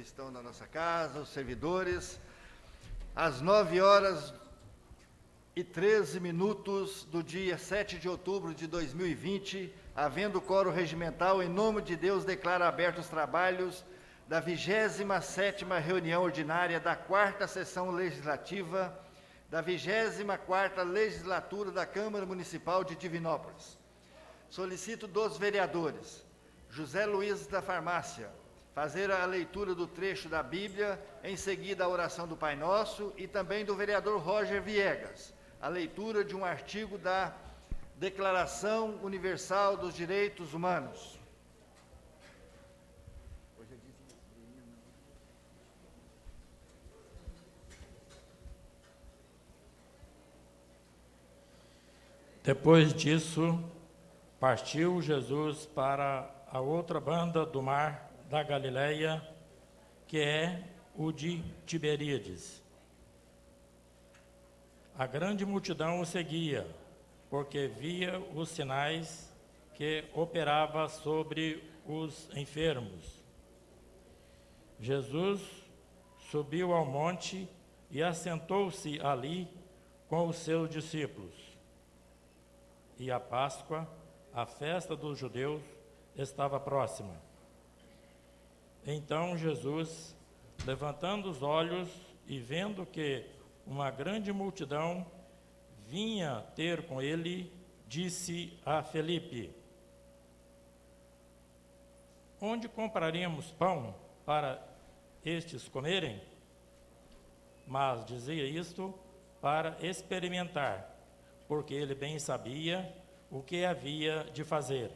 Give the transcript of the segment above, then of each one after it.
estão na nossa casa, os servidores. Às 9h13 do dia 7 de outubro de 2020, havendo quórum regimental, em nome de Deus, declaro abertos os trabalhos da 27ª reunião ordinária da 4ª sessão legislativa da 24ª legislatura da Câmara Municipal de Divinópolis. Solicito dos vereadores José Luiz da Farmácia fazer a leitura do trecho da Bíblia, em seguida a oração do Pai Nosso, e também do vereador Roger Viegas, a leitura de um artigo da Declaração Universal dos Direitos Humanos. Depois disso, partiu Jesus para a outra banda do mar da Galileia, que é o de Tiberíades. A grande multidão o seguia, porque via os sinais que operava sobre os enfermos. Jesus subiu ao monte e assentou-se ali com os seus discípulos. E a Páscoa, a festa dos judeus, estava próxima. Então Jesus, levantando os olhos e vendo que uma grande multidão vinha ter com ele, disse a Felipe: onde compraremos pão para estes comerem? Mas dizia isto para experimentar, porque ele bem sabia o que havia de fazer.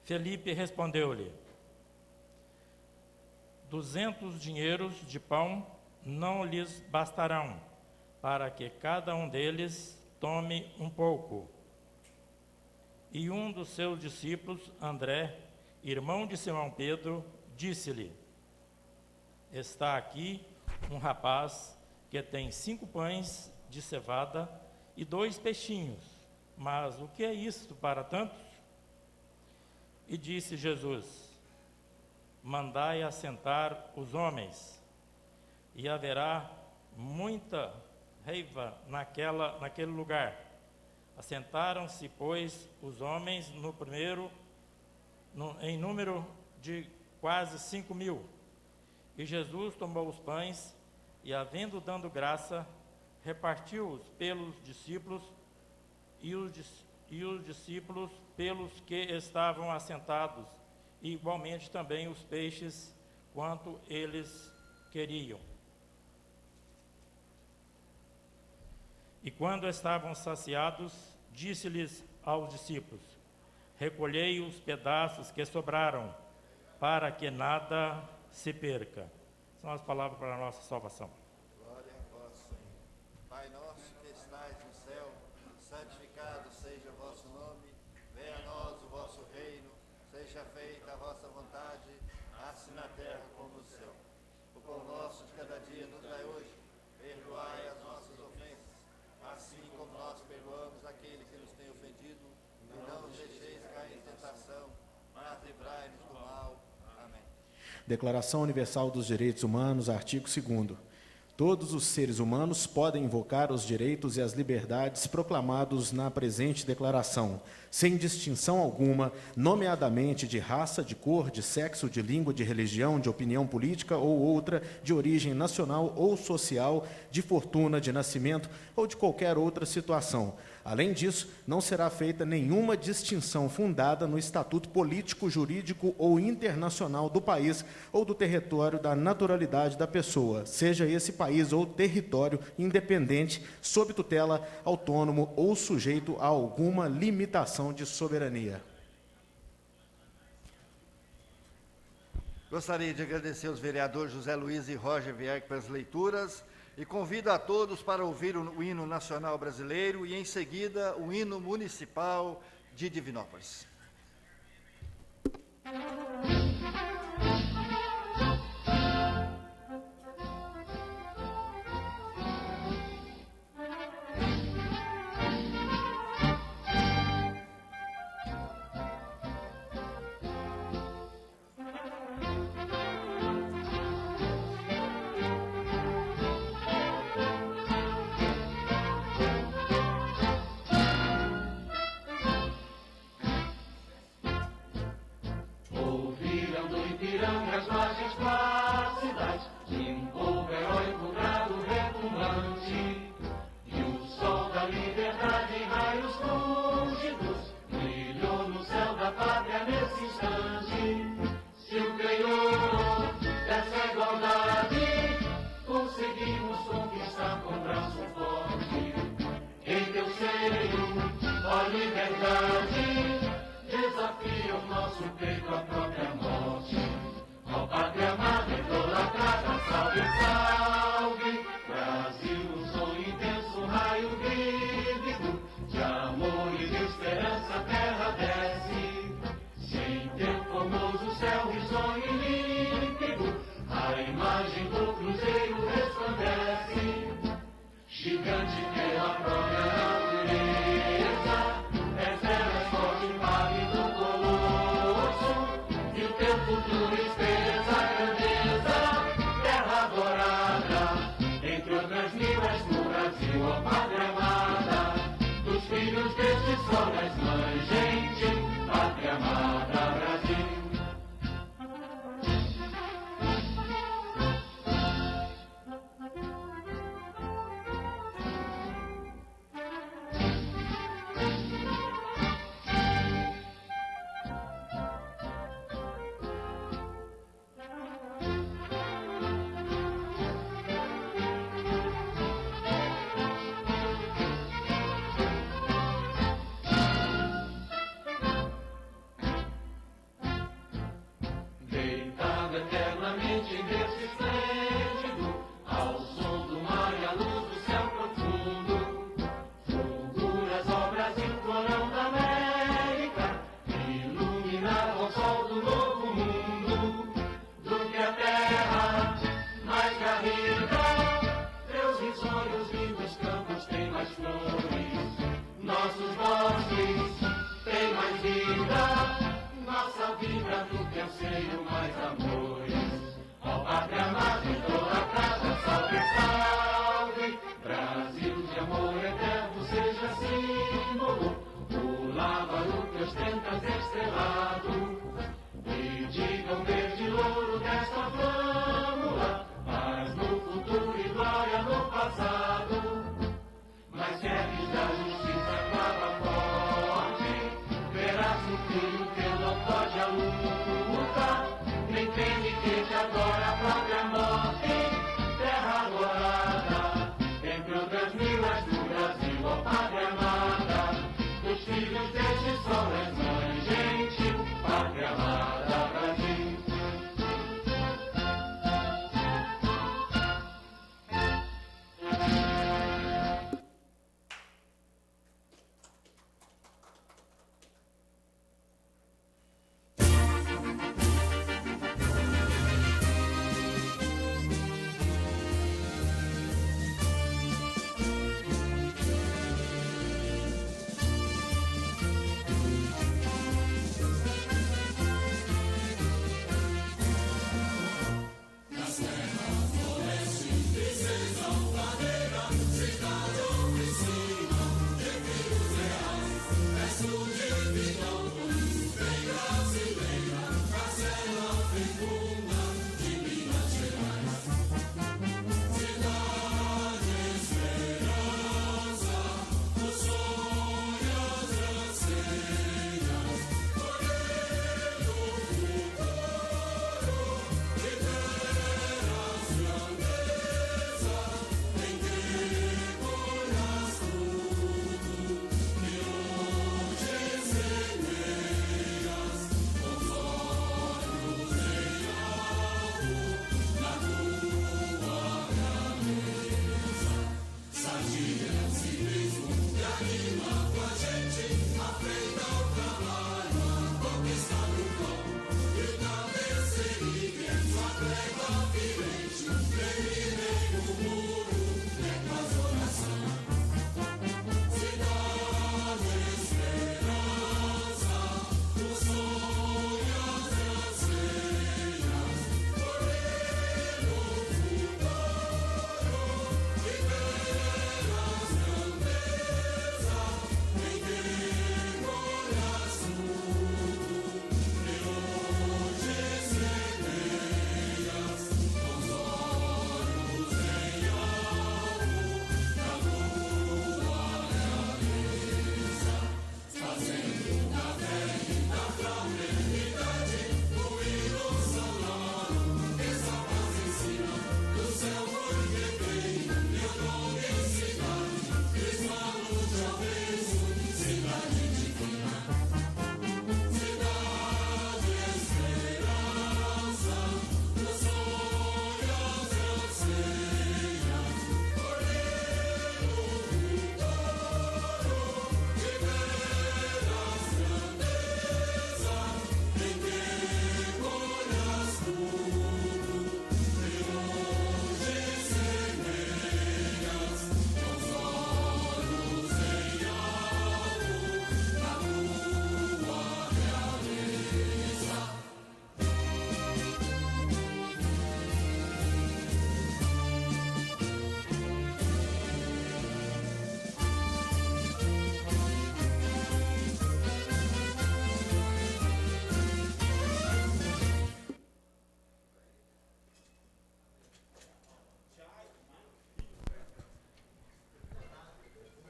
Felipe respondeu-lhe: 200 dinheiros de pão não lhes bastarão, para que cada um deles tome um pouco. E um dos seus discípulos, André, irmão de Simão Pedro, disse-lhe: está aqui um rapaz que tem 5 pães de cevada e 2 peixinhos, mas o que é isto para tantos? E disse Jesus: mandai assentar os homens, e haverá muita reiva naquele lugar. Assentaram-se, pois, os homens em número de quase 5.000. E Jesus tomou os pães, e havendo dado graça, repartiu-os pelos discípulos, e os discípulos pelos que estavam assentados, e igualmente também os peixes, quanto eles queriam. E quando estavam saciados, disse-lhes aos discípulos: recolhei os pedaços que sobraram, para que nada se perca. São as palavras para a nossa salvação. Glória a vós, Senhor. Pai nosso que estais no céu, santificado seja o vosso nome, venha a nós o vosso reino, seja feita a vossa vontade, assim na terra como no céu. O pão nosso de cada dia nos dai hoje, perdoai as nossas ofensas, assim como nós perdoamos aqueles que nos têm ofendido, e não nos deixeis cair em tentação, mas livrai-nos do mal. Amém. Declaração Universal dos Direitos Humanos, artigo 2º. Todos os seres humanos podem invocar os direitos e as liberdades proclamados na presente declaração, sem distinção alguma, nomeadamente de raça, de cor, de sexo, de língua, de religião, de opinião política ou outra, de origem nacional ou social, de fortuna, de nascimento ou de qualquer outra situação. Além disso, não será feita nenhuma distinção fundada no estatuto político, jurídico ou internacional do país ou do território da naturalidade da pessoa, seja esse país ou território independente, sob tutela, autônomo ou sujeito a alguma limitação de soberania. Gostaria de agradecer aos vereadores José Luiz e Roger Viegas pelas leituras e convido a todos para ouvir o hino nacional brasileiro e, em seguida, o hino municipal de Divinópolis. paz de um povo heróico, brado, retumbante. E o sol da liberdade em raios lúcidos brilhou no céu da pátria nesse instante. Se o Criador dessa igualdade conseguimos conquistar com braço forte, em teu seio, ó liberdade, desafia o nosso peito à própria morte. Ó pátria amada, idolatrada,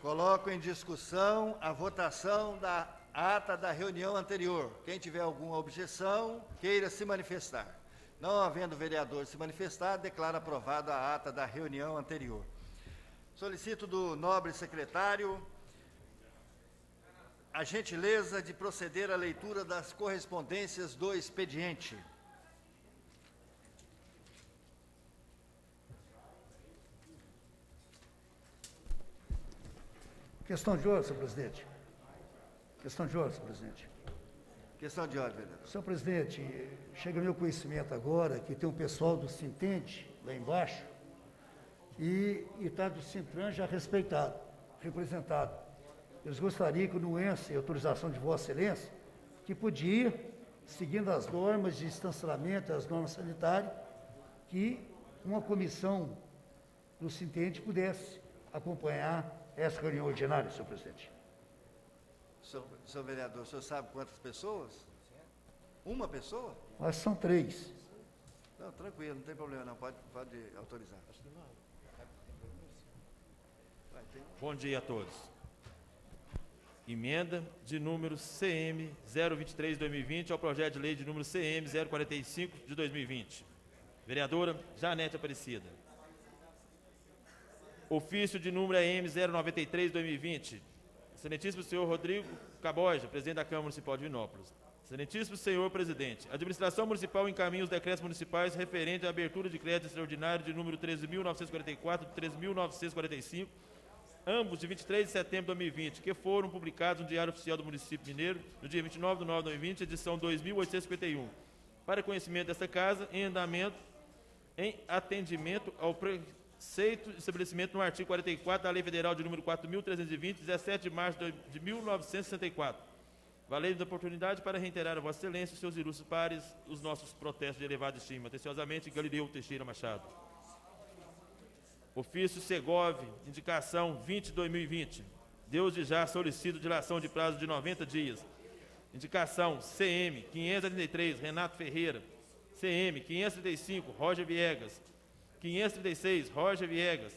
Coloco em discussão a votação da ata da reunião anterior. Quem tiver alguma objeção, queira se manifestar. Não havendo vereador se manifestar, declaro aprovada a ata da reunião anterior. Solicito do nobre secretário a gentileza de proceder à leitura das correspondências do expediente. Questão de ordem, senhor presidente. Questão de ordem, senhor presidente. Questão de ordem, vereador. Senhor presidente, chega ao meu conhecimento agora que tem um pessoal do Sintente lá embaixo e está do Sintran já respeitado, representado. Eles gostariam que no ENSE, autorização de Vossa Excelência, que podia, seguindo as normas de distanciamento, as normas sanitárias, que uma comissão do Sintente pudesse acompanhar essa reunião ordinária, senhor presidente. Senhor vereador, o senhor sabe quantas pessoas? Uma pessoa? Mas são 3. Não, tranquilo, não tem problema não, pode autorizar. Bom dia a todos. Emenda de número CM 023/2020 ao projeto de lei de número CM 045 de 2020. Vereadora Janete Aparecida. Ofício de número AM 093/2020. Excelentíssimo senhor Rodrigo Caboja, presidente da Câmara Municipal de Vinópolis. Excelentíssimo senhor presidente, a administração municipal encaminha os decretos municipais referentes à abertura de crédito extraordinário de número 13.944 e 13.945, ambos de 23 de setembro de 2020, que foram publicados no Diário Oficial do Município Mineiro, no dia 29 de nove de 2020, edição 2851. Para conhecimento desta Casa, em andamento, em atendimento ao preceito de estabelecimento no artigo 44 da Lei Federal de número 4.320, 17 de março de 1964. Valendo da oportunidade para reiterar a Vossa Excelência e seus ilustres pares os nossos protestos de elevada estima. Atenciosamente, Galileu Teixeira Machado. Ofício Segov, indicação 20/2020. Deus de já solicito dilação de prazo de 90 dias. Indicação CM 533, Renato Ferreira. CM 535, Roger Viegas. 536, Roger Viegas.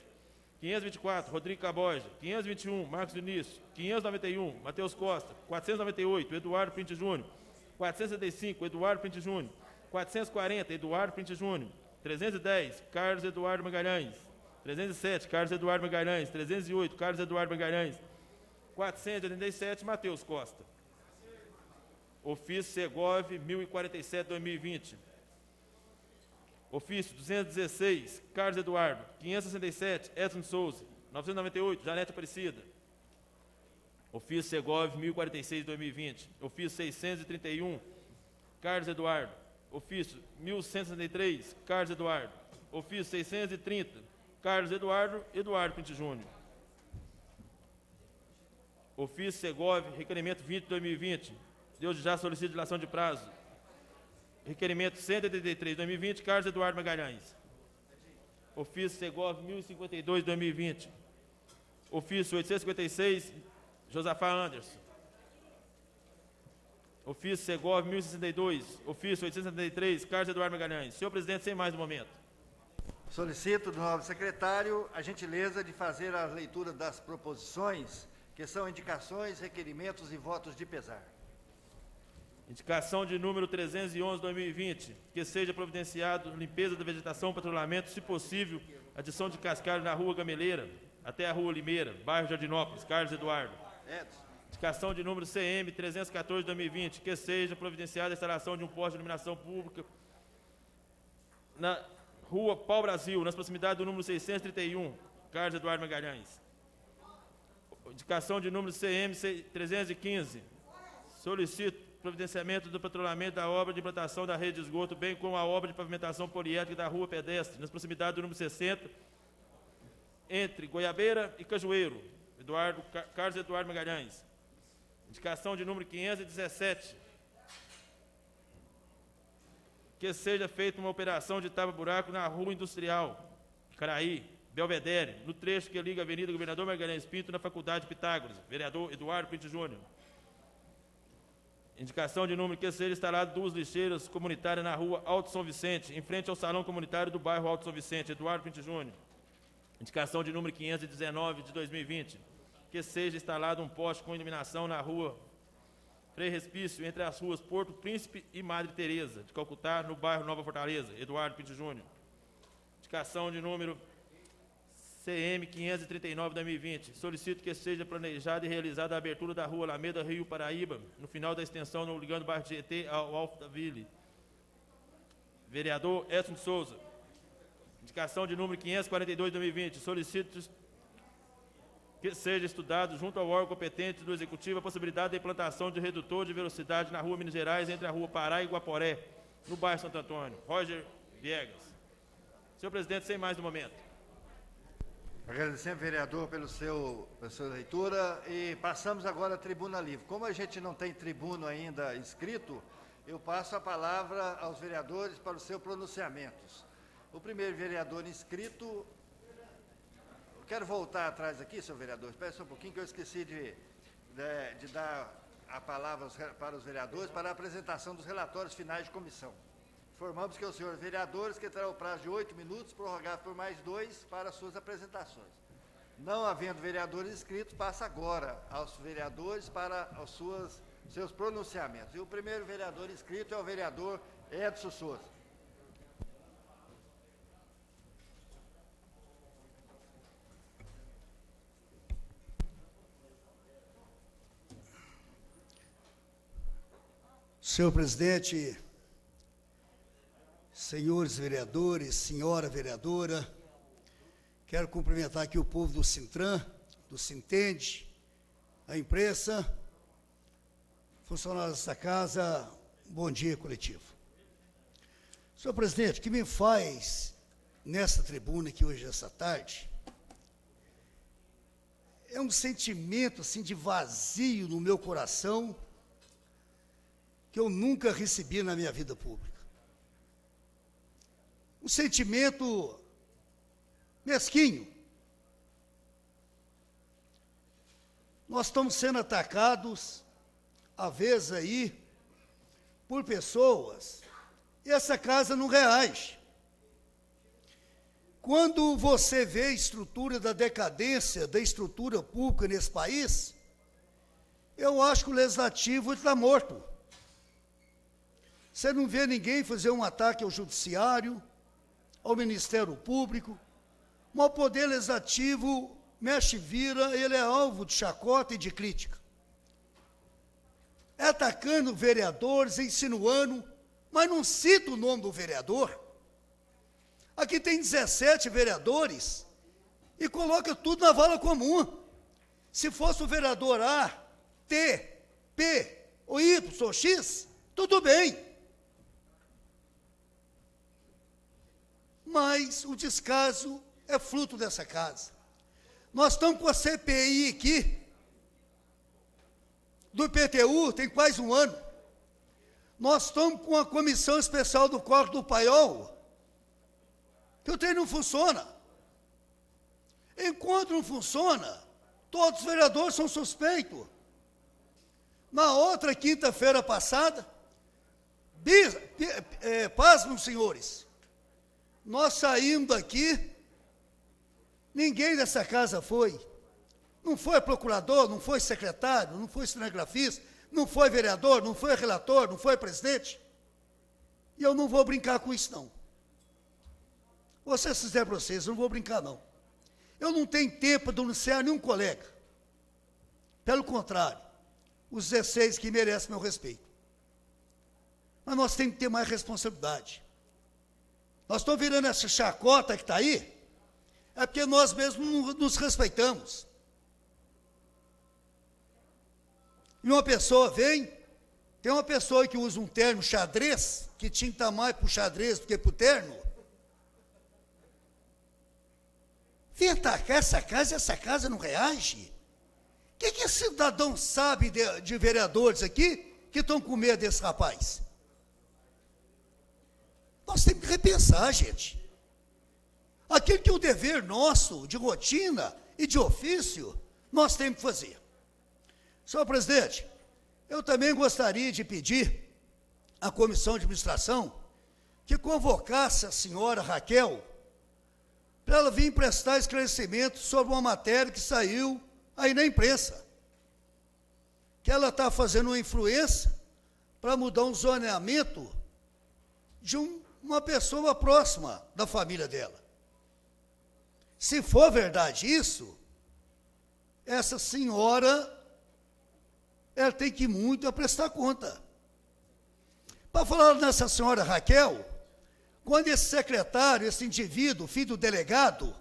524, Rodrigo Caboja. 521, Marcos Vinícius. 591, Matheus Costa. 498, Eduardo Pinto Júnior. 465, Eduardo Pinto Júnior. 440, Eduardo Pinto Júnior. 310, Carlos Eduardo Magalhães. 307, Carlos Eduardo Magalhães. 308, Carlos Eduardo Magalhães. 487, Matheus Costa. Ofício Segov 1047/2020. Ofício 216, Carlos Eduardo. 567, Edson Souza. 998, Janete Aparecida. Ofício Segov 1046/2020. Ofício 631, Carlos Eduardo. Ofício 1163, Carlos Eduardo. Ofício 630, Carlos Eduardo Pinto Júnior. Ofício Segov, requerimento 20/2020. Deus já solicita dilação de prazo. Requerimento 183/2020, Carlos Eduardo Magalhães. Ofício Segov 1052/2020. Ofício 856, Josafá Anderson. Ofício Segov 1062. Ofício 873, Carlos Eduardo Magalhães. Senhor presidente, sem mais no momento. Solicito do novo secretário a gentileza de fazer a leitura das proposições, que são indicações, requerimentos e votos de pesar. Indicação de número 311/2020, que seja providenciado limpeza da vegetação, patrulhamento, se possível, adição de cascalho na rua Gameleira, até a rua Limeira, bairro Jardinópolis, Carlos Eduardo. Edson. Indicação de número CM 314/2020, que seja providenciada a instalação de um poste de iluminação pública na rua Pau Brasil, nas proximidades do número 631, Carlos Eduardo Magalhães. Indicação de número CM 315, solicito providenciamento do patrulhamento da obra de implantação da rede de esgoto, bem como a obra de pavimentação poliédrica da rua pedestre, nas proximidades do número 60, entre Goiabeira e Cajueiro, Carlos Eduardo Magalhães. Indicação de número 517, que seja feita uma operação de tapa-buraco na rua Industrial, Caraí, Belvedere, no trecho que liga a Avenida Governador Magalhães Pinto na Faculdade Pitágoras, vereador Eduardo Pinto Júnior. Indicação de número que seja instalado 2 lixeiras comunitárias na rua Alto São Vicente, em frente ao Salão Comunitário do bairro Alto São Vicente, Eduardo Pinto Júnior. Indicação de número 519 de 2020, que seja instalado um poste com iluminação na rua Frei Respício, entre as ruas Porto Príncipe e Madre Teresa de Calcutá, no bairro Nova Fortaleza. Eduardo Pinto Júnior. Indicação de número CM 539/2020. Solicito que seja planejada e realizada a abertura da rua Alameda Rio Paraíba, no final da extensão, não ligando o bairro Tietê ao Alphaville. Vereador Edson de Souza. Indicação de número 542/2020. Solicito que seja estudado junto ao órgão competente do Executivo a possibilidade da implantação de redutor de velocidade na rua Minas Gerais, entre a rua Pará e Guaporé, no bairro Santo Antônio. Roger Viegas. Senhor presidente, sem mais no momento. Agradecemos, vereador, pela sua leitura. E passamos agora à tribuna livre. Como a gente não tem tribuno ainda inscrito, eu passo a palavra aos vereadores para os seus pronunciamentos. O primeiro vereador inscrito... Quero voltar atrás aqui, senhor vereador. Espera só um pouquinho que eu esqueci de dar a palavra para os vereadores para a apresentação dos relatórios finais de comissão. Informamos que os senhores vereadores que terão o prazo de 8 minutos, prorrogado por mais 2 para as suas apresentações. Não havendo vereadores inscritos, passa agora aos vereadores para os seus pronunciamentos. E o primeiro vereador inscrito é o vereador Edson Souza. Senhor presidente, senhores vereadores, senhora vereadora, quero cumprimentar aqui o povo do Sintran, do Sintende, a imprensa, funcionários dessa casa, bom dia coletivo. Senhor presidente, o que me faz nessa tribuna aqui hoje, essa tarde, é um sentimento assim de vazio no meu coração, que eu nunca recebi na minha vida pública. Um sentimento mesquinho. Nós estamos sendo atacados, às vezes aí, por pessoas, e essa casa não reage. Quando você vê a estrutura da decadência da estrutura pública nesse país, eu acho que o legislativo está morto. Você não vê ninguém fazer um ataque ao judiciário, ao Ministério Público, mas o Poder Legislativo mexe e vira, ele é alvo de chacota e de crítica. É atacando vereadores, insinuando, mas não cita o nome do vereador. Aqui tem 17 vereadores e coloca tudo na vala comum. Se fosse o vereador A, T, P, ou Y, ou X, tudo bem. Mas o descaso é fruto dessa casa. Nós estamos com a CPI aqui, do IPTU, tem quase um ano. Nós estamos com a Comissão Especial do Código do Paiol, que o trem não funciona. Enquanto não funciona, todos os vereadores são suspeitos. Na outra quinta-feira passada, pasmem, senhores, nós saímos daqui, ninguém dessa casa foi. Não foi procurador, não foi secretário, não foi cinegrafista, não foi vereador, não foi relator, não foi presidente. E eu não vou brincar com isso, não. Vocês fizeram para vocês, eu não vou brincar, não. Eu não tenho tempo para denunciar nenhum colega. Pelo contrário, os 16 que merecem meu respeito. Mas nós temos que ter mais responsabilidade. Nós estamos virando essa chacota que está aí, é porque nós mesmos não nos respeitamos. E uma pessoa vem, tem uma pessoa que usa um terno xadrez, que tinha que estar mais para o xadrez do que para o terno. Vem atacar essa casa e essa casa não reage. O que esse cidadão sabe de vereadores aqui que estão com medo desse rapaz? Nós temos que repensar, gente. Aquilo que é o dever nosso, de rotina e de ofício, nós temos que fazer. Senhor presidente, eu também gostaria de pedir à comissão de administração que convocasse a senhora Raquel para ela vir prestar esclarecimento sobre uma matéria que saiu aí na imprensa, que ela está fazendo uma influência para mudar um zoneamento de uma pessoa próxima da família dela. Se for verdade isso, essa senhora, ela tem que ir muito a prestar conta. Para falar nessa senhora Raquel, quando esse secretário, esse indivíduo, filho do delegado,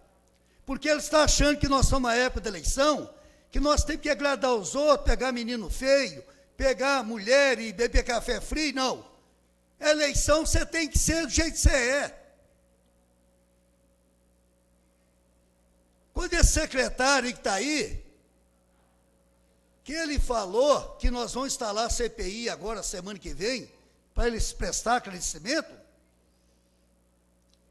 porque ele está achando que nós estamos na época da eleição, que nós temos que agradar os outros, pegar menino feio, pegar mulher e beber café frio, não. Eleição você tem que ser do jeito que você é. Quando esse secretário que está aí, que ele falou que nós vamos instalar a CPI agora, semana que vem, para eles prestar agradecimento,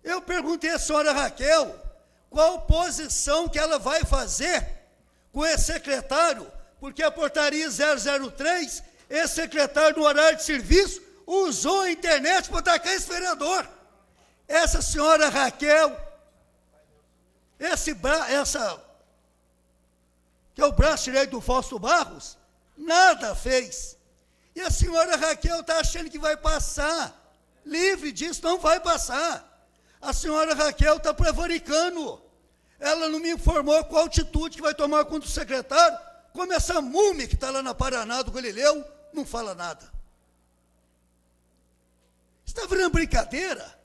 eu perguntei à senhora Raquel, qual posição que ela vai fazer com esse secretário, porque a portaria 003, esse secretário no horário de serviço, usou a internet para atacar esse vereador. Essa senhora Raquel, que é o braço direito do Fausto Barros, nada fez. E a senhora Raquel está achando que vai passar. Livre disso, não vai passar. A senhora Raquel está prevaricando. Ela não me informou qual atitude que vai tomar contra o secretário, como essa múmia que está lá na Paraná do Galileu, não fala nada. Está virando brincadeira.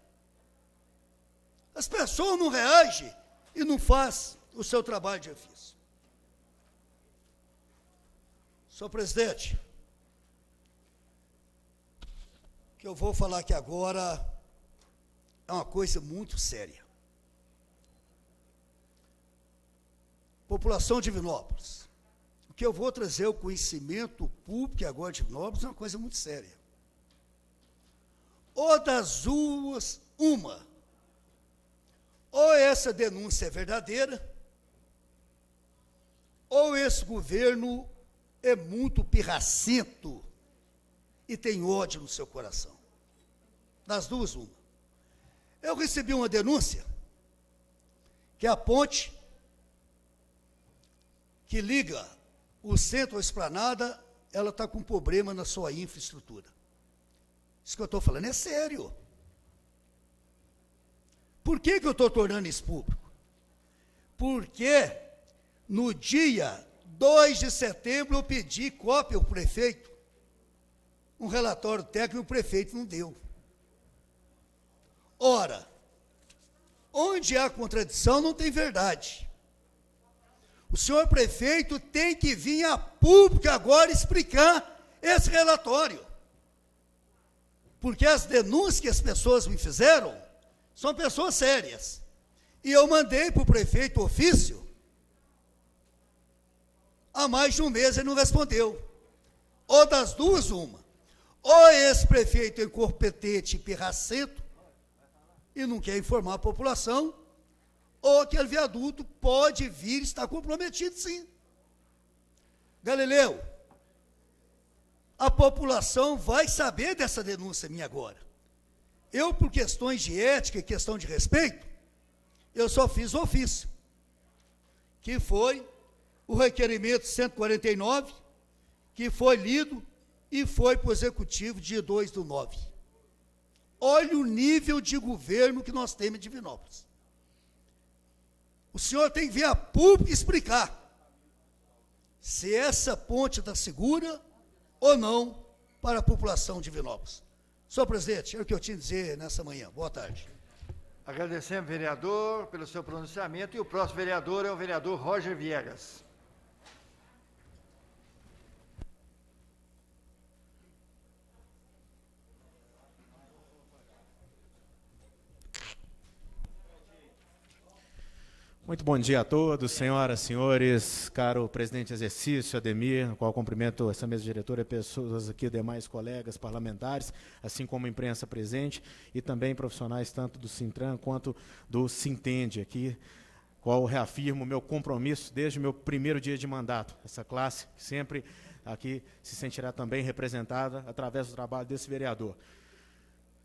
As pessoas não reagem e não fazem o seu trabalho de ofício. Senhor presidente, o que eu vou falar aqui agora é uma coisa muito séria. População de Divinópolis, o que eu vou trazer ao conhecimento público agora de Divinópolis é uma coisa muito séria. Ou das duas, uma. Ou essa denúncia é verdadeira, ou esse governo é muito pirracento e tem ódio no seu coração. Das duas, uma. Eu recebi uma denúncia que a ponte que liga o centro à esplanada, ela está com problema na sua infraestrutura. Isso que eu estou falando é sério. Por que eu estou tornando isso público? Porque no dia 2 de setembro eu pedi cópia ao prefeito, um relatório técnico, e o prefeito não deu. Ora, onde há contradição não tem verdade. O senhor prefeito tem que vir a público agora explicar esse relatório. Porque as denúncias que as pessoas me fizeram são pessoas sérias. E eu mandei para o prefeito ofício, há mais de um mês ele não respondeu. Ou das duas, uma. Ou esse prefeito é incompetente e pirracento e não quer informar a população, ou aquele viaduto pode vir estar comprometido, sim. Galileu, a população vai saber dessa denúncia minha agora. Eu, por questões de ética e questão de respeito, eu só fiz o ofício, que foi o requerimento 149, que foi lido e foi para o executivo dia 2/9. Olha o nível de governo que nós temos em Divinópolis. O senhor tem que vir a público explicar se essa ponte está segura ou não para a população de Divinópolis. Senhor presidente, é o que eu tinha a dizer nessa manhã. Boa tarde. Agradecemos, vereador, pelo seu pronunciamento. E o próximo vereador é o vereador Roger Viegas. Muito bom dia a todos, senhoras, senhores, caro presidente em exercício, Ademir, no qual cumprimento essa mesa diretora e pessoas aqui, demais colegas parlamentares, assim como a imprensa presente, e também profissionais tanto do Sintran quanto do Sintende aqui, qual reafirmo o meu compromisso desde o meu primeiro dia de mandato. Essa classe sempre aqui se sentirá também representada através do trabalho desse vereador.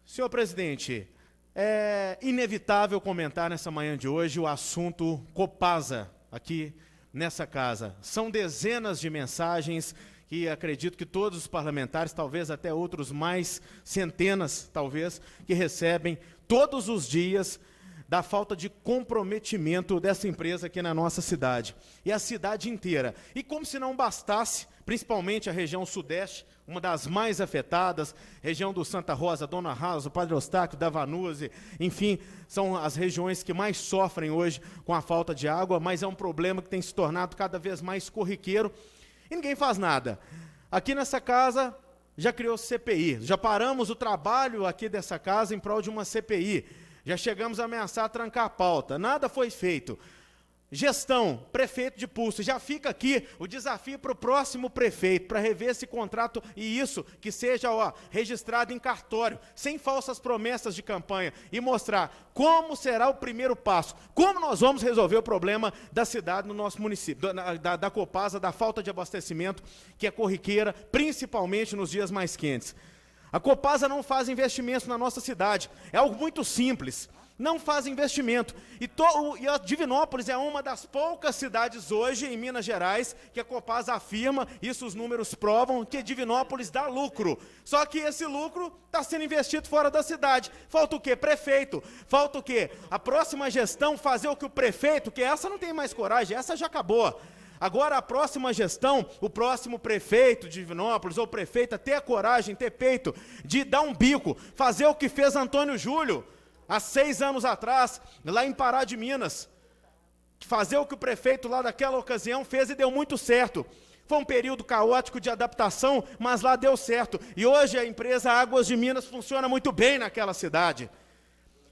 Senhor presidente, é inevitável comentar nessa manhã de hoje o assunto Copasa, aqui nessa casa. São dezenas de mensagens que acredito que todos os parlamentares, talvez até outros mais, centenas talvez, que recebem todos os dias da falta de comprometimento dessa empresa aqui na nossa cidade. E a cidade inteira. E como se não bastasse, principalmente a região sudeste, uma das mais afetadas, região do Santa Rosa, Dona Rosa, Padre Eustáquio, Davanuse, enfim, são as regiões que mais sofrem hoje com a falta de água, mas é um problema que tem se tornado cada vez mais corriqueiro e ninguém faz nada. Aqui nessa casa já criou CPI, já paramos o trabalho aqui dessa casa em prol de uma CPI, já chegamos a ameaçar trancar a pauta, nada foi feito. Gestão, prefeito de Pulso, já fica aqui o desafio para o próximo prefeito, para rever esse contrato e isso, que seja registrado em cartório, sem falsas promessas de campanha, e mostrar como será o primeiro passo, como nós vamos resolver o problema da cidade no nosso município, da Copasa, da falta de abastecimento, que é corriqueira, principalmente nos dias mais quentes. A Copasa não faz investimentos na nossa cidade, é algo muito simples. Não faz investimento. E a Divinópolis é uma das poucas cidades hoje em Minas Gerais que a Copasa afirma, isso os números provam, que Divinópolis dá lucro. Só que esse lucro está sendo investido fora da cidade. Falta o quê? Prefeito. Falta o quê? A próxima gestão fazer o que o prefeito, que essa não tem mais coragem, essa já acabou. Agora a próxima gestão, o próximo prefeito de Divinópolis, ou prefeita, ter a coragem, ter peito de dar um bico, fazer o que fez Antônio Júlio, há 6 anos atrás, lá em Pará de Minas, fazer o que o prefeito lá daquela ocasião fez e deu muito certo. Foi um período caótico de adaptação, mas lá deu certo. E hoje a empresa Águas de Minas funciona muito bem naquela cidade.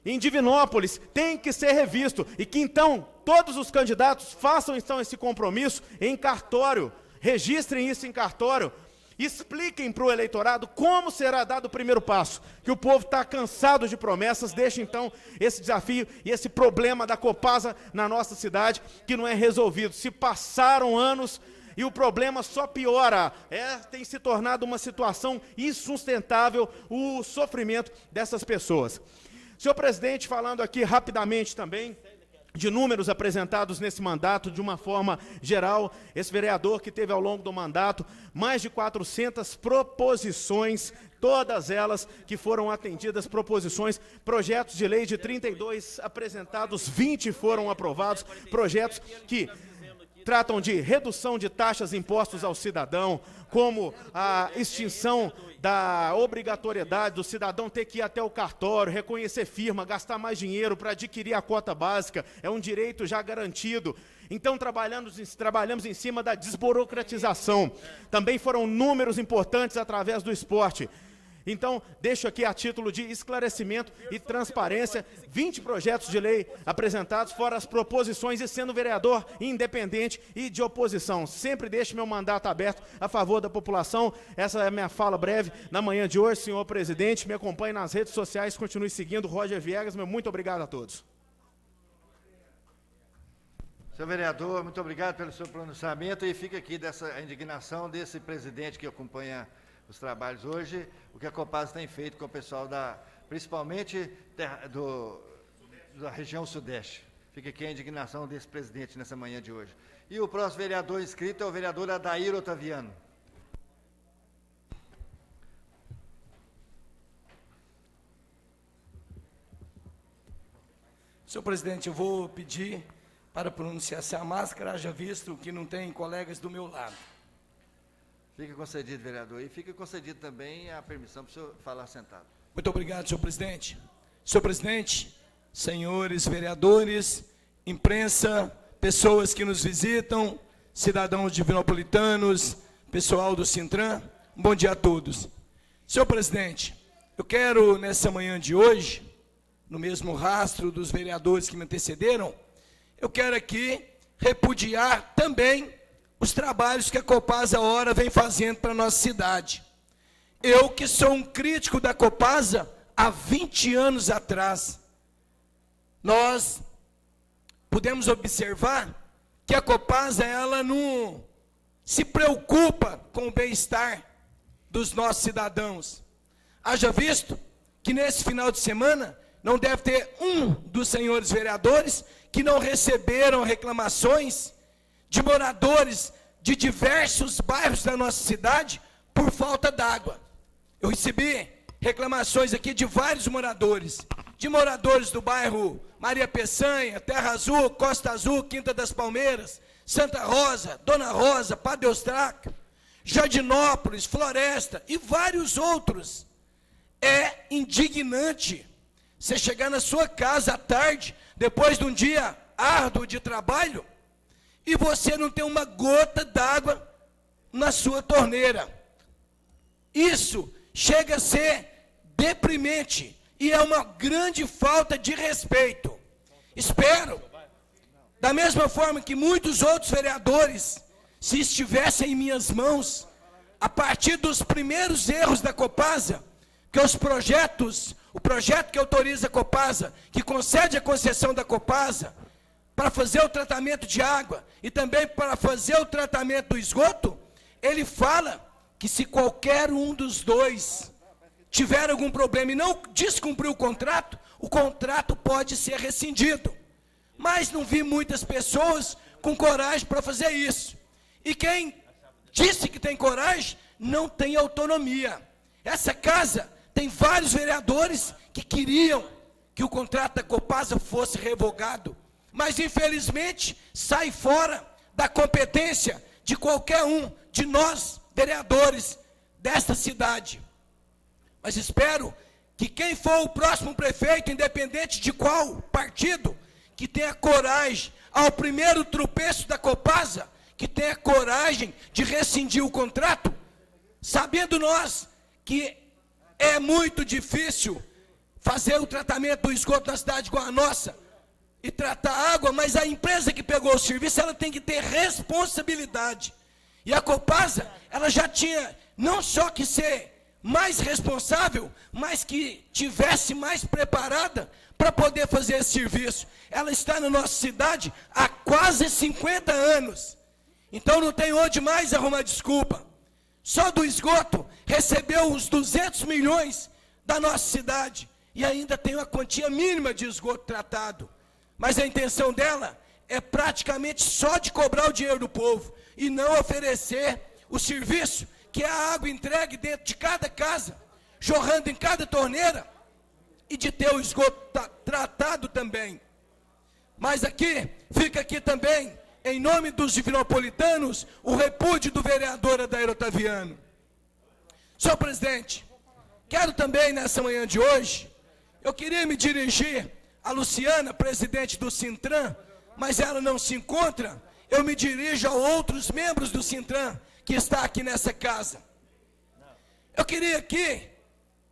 Em Divinópolis tem que ser revisto e que então todos os candidatos façam então esse compromisso em cartório, registrem isso em cartório, expliquem para o eleitorado como será dado o primeiro passo, que o povo está cansado de promessas, deixe então esse desafio e esse problema da Copasa na nossa cidade, que não é resolvido. Se passaram anos e o problema só piora, tem se tornado uma situação insustentável o sofrimento dessas pessoas. Senhor presidente, falando aqui rapidamente também, de números apresentados nesse mandato, de uma forma geral, esse vereador que teve ao longo do mandato mais de 400 proposições, todas elas que foram atendidas, proposições, projetos de lei de 32 apresentados, 20 foram aprovados, projetos que tratam de redução de taxas e impostos ao cidadão, como a extinção da obrigatoriedade do cidadão ter que ir até o cartório, reconhecer firma, gastar mais dinheiro para adquirir a cota básica, é um direito já garantido. Então, trabalhamos em cima da desburocratização. Também foram números importantes através do esporte. Então, deixo aqui a título de esclarecimento e transparência, 20 projetos de lei apresentados, fora as proposições, e sendo vereador independente e de oposição. Sempre deixo meu mandato aberto a favor da população. Essa é a minha fala breve na manhã de hoje, senhor presidente. Me acompanhe nas redes sociais, continue seguindo. Roger Viegas, meu muito obrigado a todos. Senhor vereador, muito obrigado pelo seu pronunciamento, e fica aqui dessa indignação desse presidente que acompanha os trabalhos hoje, o que a Copasa tem feito com o pessoal principalmente da região sudeste. Fica aqui a indignação desse presidente nessa manhã de hoje. E o próximo vereador inscrito é o vereador Adair Otaviano. Senhor presidente, eu vou pedir para pronunciar-se a máscara, haja visto que não tem colegas do meu lado. Fica concedido, vereador. E fica concedido também a permissão para o senhor falar sentado. Muito obrigado, senhor presidente. Senhor presidente, senhores vereadores, imprensa, pessoas que nos visitam, cidadãos divinopolitanos, pessoal do Sintran, um bom dia a todos. Senhor presidente, eu quero, nessa manhã de hoje, no mesmo rastro dos vereadores que me antecederam, eu quero aqui repudiar também os trabalhos que a Copasa Ora vem fazendo para a nossa cidade. Eu, que sou um crítico da Copasa, há 20 anos atrás, nós pudemos observar que a Copasa, ela não se preocupa com o bem-estar dos nossos cidadãos. Haja visto que nesse final de semana não deve ter um dos senhores vereadores que não receberam reclamações de moradores de diversos bairros da nossa cidade por falta d'água. Eu recebi reclamações aqui de vários moradores, do bairro Maria Peçanha, Terra Azul, Costa Azul, Quinta das Palmeiras, Santa Rosa, Dona Rosa, Padre Eustáquio, Jardinópolis, Floresta e vários outros. É indignante você chegar na sua casa à tarde, depois de um dia árduo de trabalho, e você não ter uma gota d'água na sua torneira. Isso chega a ser deprimente e é uma grande falta de respeito. Espero, da mesma forma que muitos outros vereadores, se estivessem em minhas mãos, a partir dos primeiros erros da Copasa, que o projeto que autoriza a Copasa, que concede a concessão da Copasa, para fazer o tratamento de água e também para fazer o tratamento do esgoto, ele fala que se qualquer um dos dois tiver algum problema e não descumprir o contrato pode ser rescindido. Mas não vi muitas pessoas com coragem para fazer isso. E quem disse que tem coragem, não tem autonomia. Essa casa tem vários vereadores que queriam que o contrato da Copasa fosse revogado, mas infelizmente sai fora da competência de qualquer um de nós, vereadores desta cidade. Mas espero que quem for o próximo prefeito, independente de qual partido, que tenha coragem, ao primeiro tropeço da Copasa, que tenha coragem de rescindir o contrato, sabendo nós que é muito difícil fazer o tratamento do esgoto na cidade igual a nossa, e tratar água, mas a empresa que pegou o serviço, ela tem que ter responsabilidade. E a Copasa, ela já tinha não só que ser mais responsável, mas que tivesse mais preparada para poder fazer esse serviço. Ela está na nossa cidade há quase 50 anos. Então não tem onde mais arrumar desculpa. Só do esgoto recebeu uns 200 milhões da nossa cidade. E ainda tem uma quantia mínima de esgoto tratado. Mas a intenção dela é praticamente só de cobrar o dinheiro do povo e não oferecer o serviço, que é a água entregue dentro de cada casa, jorrando em cada torneira, e de ter o esgoto tratado também. Mas fica aqui também, em nome dos divinopolitanos, o repúdio do vereador Adair Otaviano. Senhor presidente, quero também nessa manhã de hoje, eu queria me dirigir a Luciana, presidente do Sintran, mas ela não se encontra, eu me dirijo a outros membros do Sintran, que está aqui nessa casa. Eu queria aqui,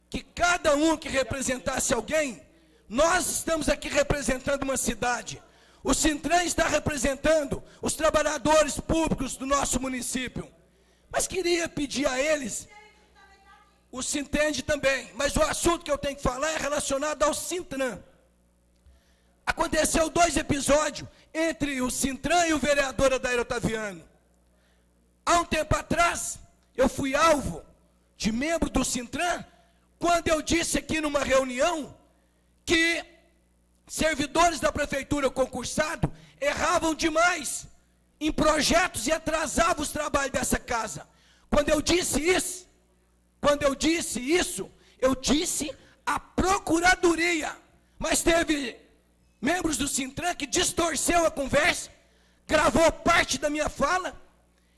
que cada um que representasse alguém, nós estamos aqui representando uma cidade, o Sintran está representando os trabalhadores públicos do nosso município, mas queria pedir a eles, o Sintende também, mas o assunto que eu tenho que falar é relacionado ao Sintran. Aconteceu 2 episódios entre o Sintran e o vereador Adair Otaviano. Há um tempo atrás, eu fui alvo de membro do Sintran, quando eu disse aqui numa reunião que servidores da prefeitura concursados erravam demais em projetos e atrasavam os trabalhos dessa casa. Quando eu disse isso, eu disse a procuradoria, mas teve membros do Sintran que distorceu a conversa, gravou parte da minha fala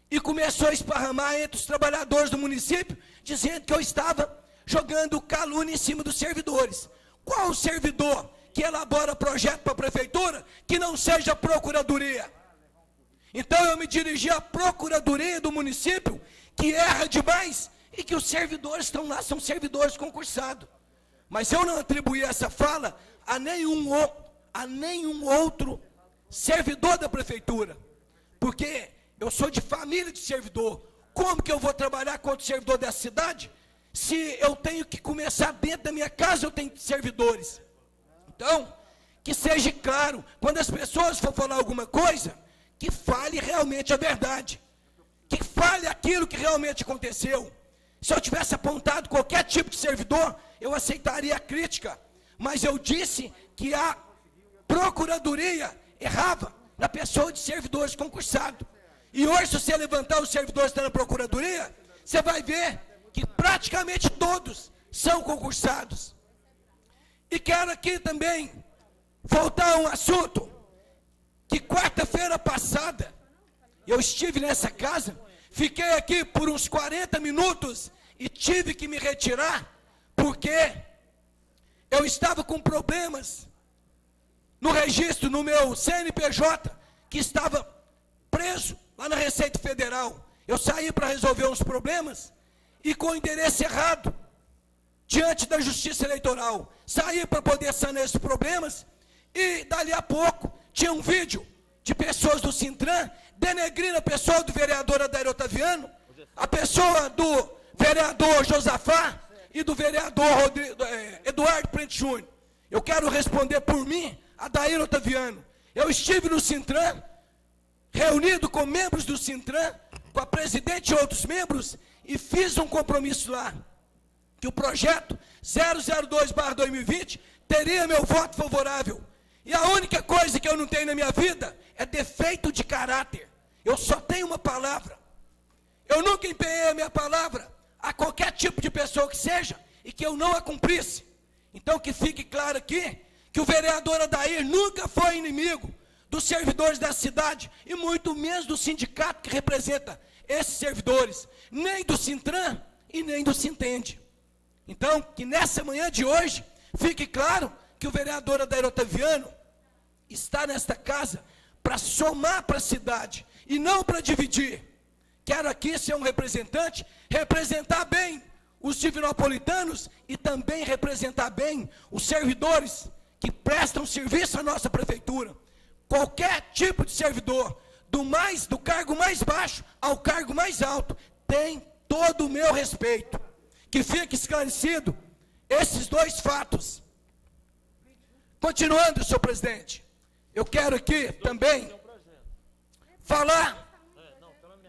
e começou a esparramar entre os trabalhadores do município, dizendo que eu estava jogando calúnia em cima dos servidores. Qual o servidor que elabora projeto para a prefeitura que não seja a procuradoria? Então eu me dirigi à procuradoria do município, que erra demais, e que os servidores estão lá, são servidores concursados. Mas eu não atribuí essa fala a nenhum outro servidor da prefeitura, porque eu sou de família de servidor. Como que eu vou trabalhar contra o servidor dessa cidade, se eu tenho que começar dentro da minha casa, eu tenho servidores? Então, que seja claro, quando as pessoas for falar alguma coisa, que fale realmente a verdade, que fale aquilo que realmente aconteceu. Se eu tivesse apontado qualquer tipo de servidor, eu aceitaria a crítica, mas eu disse que a procuradoria errava, na pessoa de servidores concursados. E hoje, se você levantar os servidores que estão na Procuradoria, você vai ver que praticamente todos são concursados. E quero aqui também voltar a um assunto que quarta-feira passada eu estive nessa casa, fiquei aqui por uns 40 minutos e tive que me retirar porque eu estava com problemas no registro, no meu CNPJ, que estava preso lá na Receita Federal. Eu saí para resolver uns problemas e com o endereço errado, diante da Justiça Eleitoral. Saí para poder sanar esses problemas e dali a pouco tinha um vídeo de pessoas do Sintran denegrindo a pessoa do vereador Adair Otaviano, a pessoa do vereador Josafá e do vereador Eduardo Prente Júnior. Eu quero responder por mim, Adair Otaviano. Eu estive no Sintran, reunido com membros do Sintran, com a presidente e outros membros, e fiz um compromisso lá, que o projeto 002/2020 teria meu voto favorável. E a única coisa que eu não tenho na minha vida é defeito de caráter. Eu só tenho uma palavra. Eu nunca empenhei a minha palavra a qualquer tipo de pessoa que seja e que eu não a cumprisse. Então que fique claro aqui que o vereador Adair nunca foi inimigo dos servidores da cidade e muito menos do sindicato que representa esses servidores, nem do Sintran e nem do Sintende. Então, que nessa manhã de hoje fique claro que o vereador Adair Otaviano está nesta casa para somar para a cidade e não para dividir. Quero aqui ser um representante, representar bem os divinopolitanos e também representar bem os servidores que prestam serviço à nossa prefeitura. Qualquer tipo de servidor, do cargo mais baixo ao cargo mais alto, tem todo o meu respeito. Que fique esclarecido esses dois fatos. Continuando, senhor presidente, eu quero aqui também falar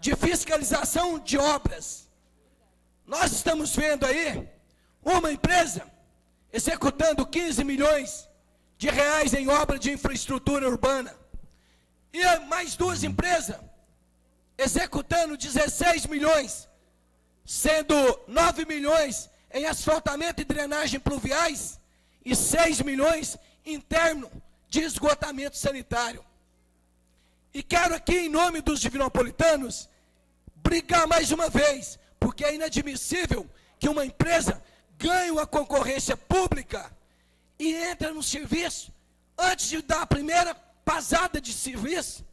de fiscalização de obras. Nós estamos vendo aí uma empresa executando 15 milhões de reais em obra de infraestrutura urbana. E mais duas empresas executando 16 milhões, sendo 9 milhões em asfaltamento e drenagem pluviais e 6 milhões interno de esgotamento sanitário. E quero aqui, em nome dos divinopolitanos, brigar mais uma vez, porque é inadmissível que uma empresa ganhe uma concorrência pública e entra no serviço, antes de dar a primeira pasada de serviço,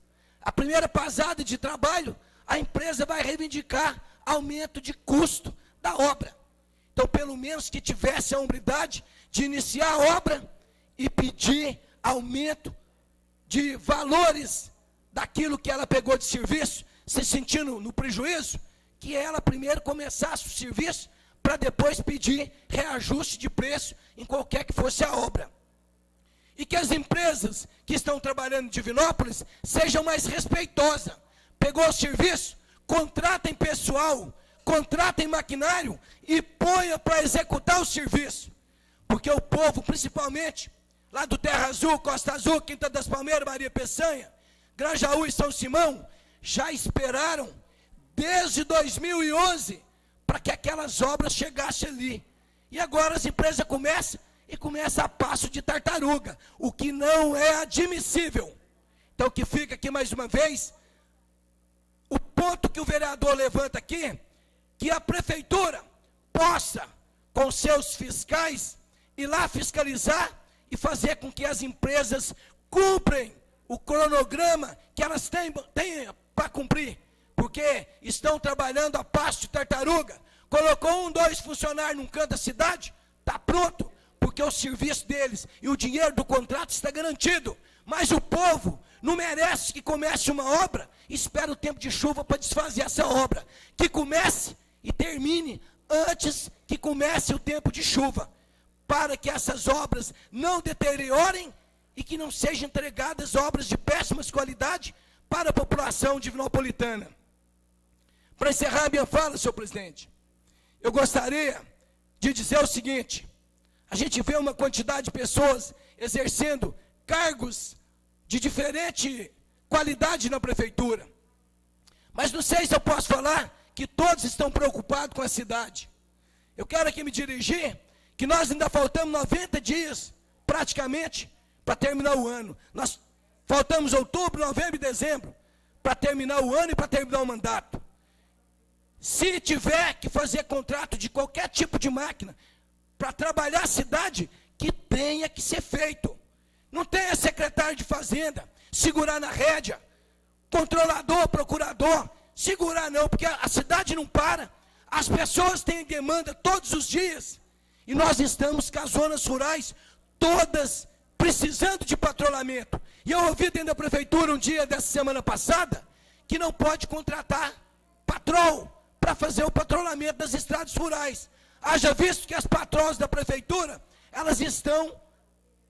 a primeira pasada de trabalho, a empresa vai reivindicar aumento de custo da obra. Então, pelo menos que tivesse a hombridade de iniciar a obra e pedir aumento de valores daquilo que ela pegou de serviço, se sentindo no prejuízo, que ela primeiro começasse o serviço, para depois pedir reajuste de preço em qualquer que fosse a obra. E que as empresas que estão trabalhando em Divinópolis sejam mais respeitosas. Pegou o serviço, contratem pessoal, contratem maquinário e ponha para executar o serviço. Porque o povo, principalmente, lá do Terra Azul, Costa Azul, Quinta das Palmeiras, Maria Peçanha, Grajaú e São Simão, já esperaram desde 2011 para que aquelas obras chegassem ali. E agora as empresas começam a passo de tartaruga, o que não é admissível. Então que fica aqui mais uma vez, o ponto que o vereador levanta aqui, que a prefeitura possa, com seus fiscais, ir lá fiscalizar e fazer com que as empresas cumprem o cronograma que elas têm para cumprir, porque estão trabalhando a passo de tartaruga. Colocou 1, 2 funcionários num canto da cidade, está pronto, porque o serviço deles e o dinheiro do contrato está garantido. Mas o povo não merece que comece uma obra e espera o tempo de chuva para desfazer essa obra. Que comece e termine antes que comece o tempo de chuva, para que essas obras não deteriorem e que não sejam entregadas obras de péssimas qualidade para a população divinopolitana. Para encerrar minha fala, senhor presidente, eu gostaria de dizer o seguinte: a gente vê uma quantidade de pessoas exercendo cargos de diferente qualidade na prefeitura. Mas não sei se eu posso falar que todos estão preocupados com a cidade. Eu quero aqui me dirigir que nós ainda faltamos 90 dias, praticamente, para terminar o ano. Nós faltamos outubro, novembro e dezembro para terminar o ano e para terminar o mandato. Se tiver que fazer contrato de qualquer tipo de máquina para trabalhar a cidade, que tenha que ser feito. Não tenha secretário de fazenda segurar na rédea, controlador, procurador, segurar não, porque a cidade não para. As pessoas têm demanda todos os dias. E nós estamos com as zonas rurais todas precisando de patrulhamento. E eu ouvi dentro da prefeitura um dia dessa semana passada que não pode contratar patrol para fazer o patrulhamento das estradas rurais. Haja visto que as patroas da prefeitura, elas estão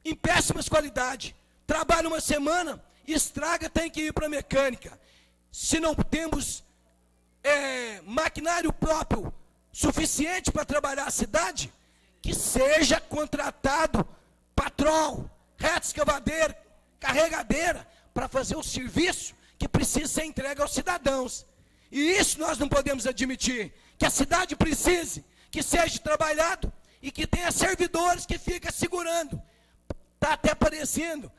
em péssimas qualidades. Trabalha uma semana, estraga, tem que ir para a mecânica. Se não temos maquinário próprio suficiente para trabalhar a cidade, que seja contratado patrol, reta escavadeira, carregadeira, para fazer o serviço que precisa ser entregue aos cidadãos. E isso nós não podemos admitir, que a cidade precise, que seja trabalhado e que tenha servidores que ficam segurando. Está até parecendo,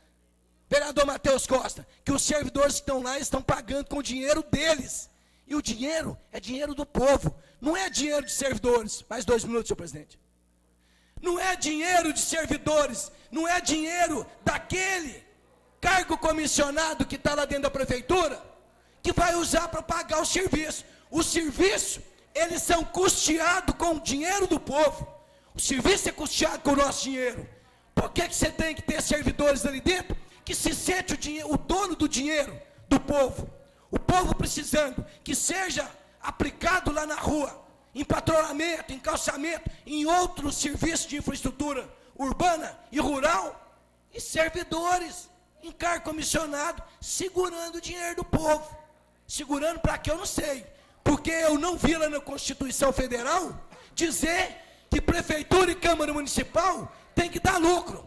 vereador Matheus Costa, que os servidores que estão lá estão pagando com o dinheiro deles. E o dinheiro é dinheiro do povo, não é dinheiro de servidores. Mais 2 minutos, senhor presidente. Não é dinheiro de servidores, não é dinheiro daquele cargo comissionado que está lá dentro da prefeitura, que vai usar para pagar o serviço. O serviço, eles são custeados com o dinheiro do povo. O serviço é custeado com o nosso dinheiro. Por que você tem que ter servidores ali dentro que se sente o dono do dinheiro do povo? O povo precisando que seja aplicado lá na rua, em patrulhamento, em calçamento, em outros serviços de infraestrutura urbana e rural, e servidores em cargo comissionado, segurando o dinheiro do povo. Segurando para quê? Eu não sei. Porque eu não vi lá na Constituição Federal dizer que prefeitura e Câmara Municipal tem que dar lucro.